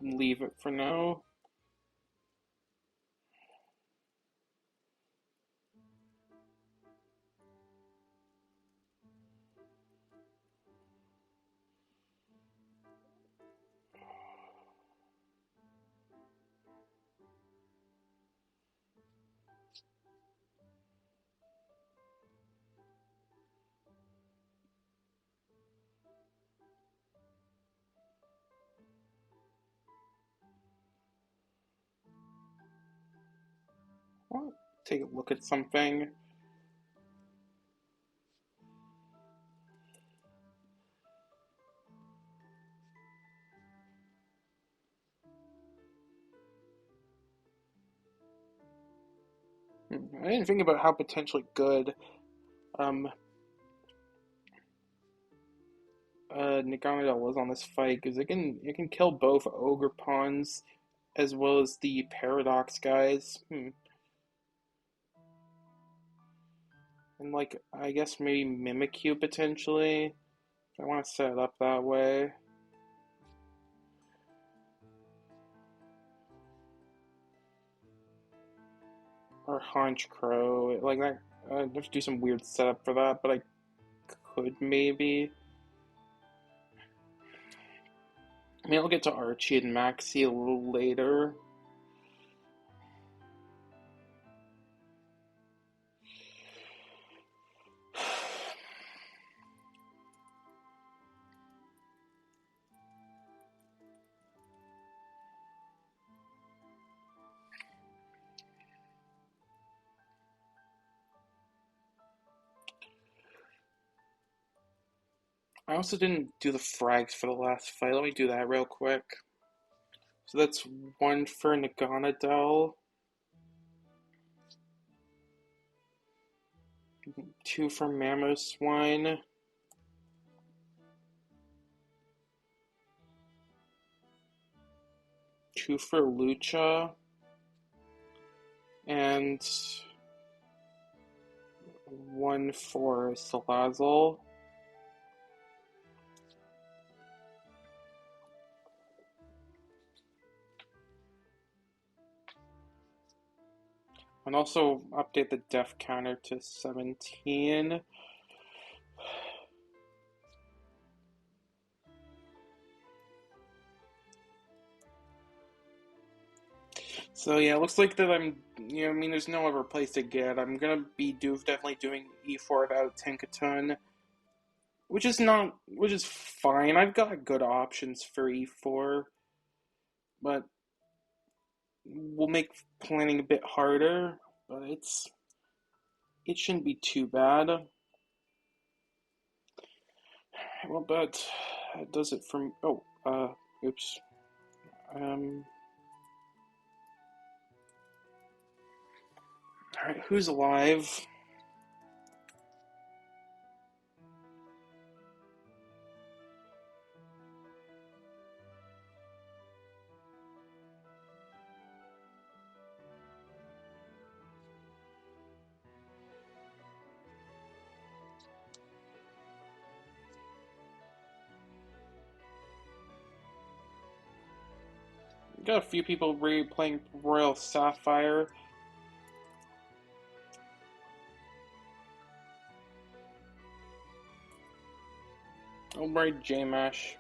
leave it for now. I'll take a look at something. I didn't think about how potentially good um Naganadel was on this fight, because it can kill both Ogre Pawns as well as the Paradox guys. And like I guess maybe Mimikyu potentially. If I want to set it up that way. Or Haunch Crow. Like that I have to do some weird setup for that, but I could maybe. I mean, I'll get to Archie and Maxie a little later. I also didn't do the frags for the last fight. Let me do that real quick. So that's one for Naganadel, two for Mamoswine, two for Lucha, and one for Salazzle. And also update the def counter to 17. So yeah, it looks like that I mean, there's no other place to get. I'm gonna be definitely doing E4 without Tinkaton, which is fine. I've got good options for E4, but will make planning a bit harder. But it shouldn't be too bad. Well, but that does it from. Oh, oops. All right, who's alive? Got a few people playing Royal Sapphire. Alright, J-Mash.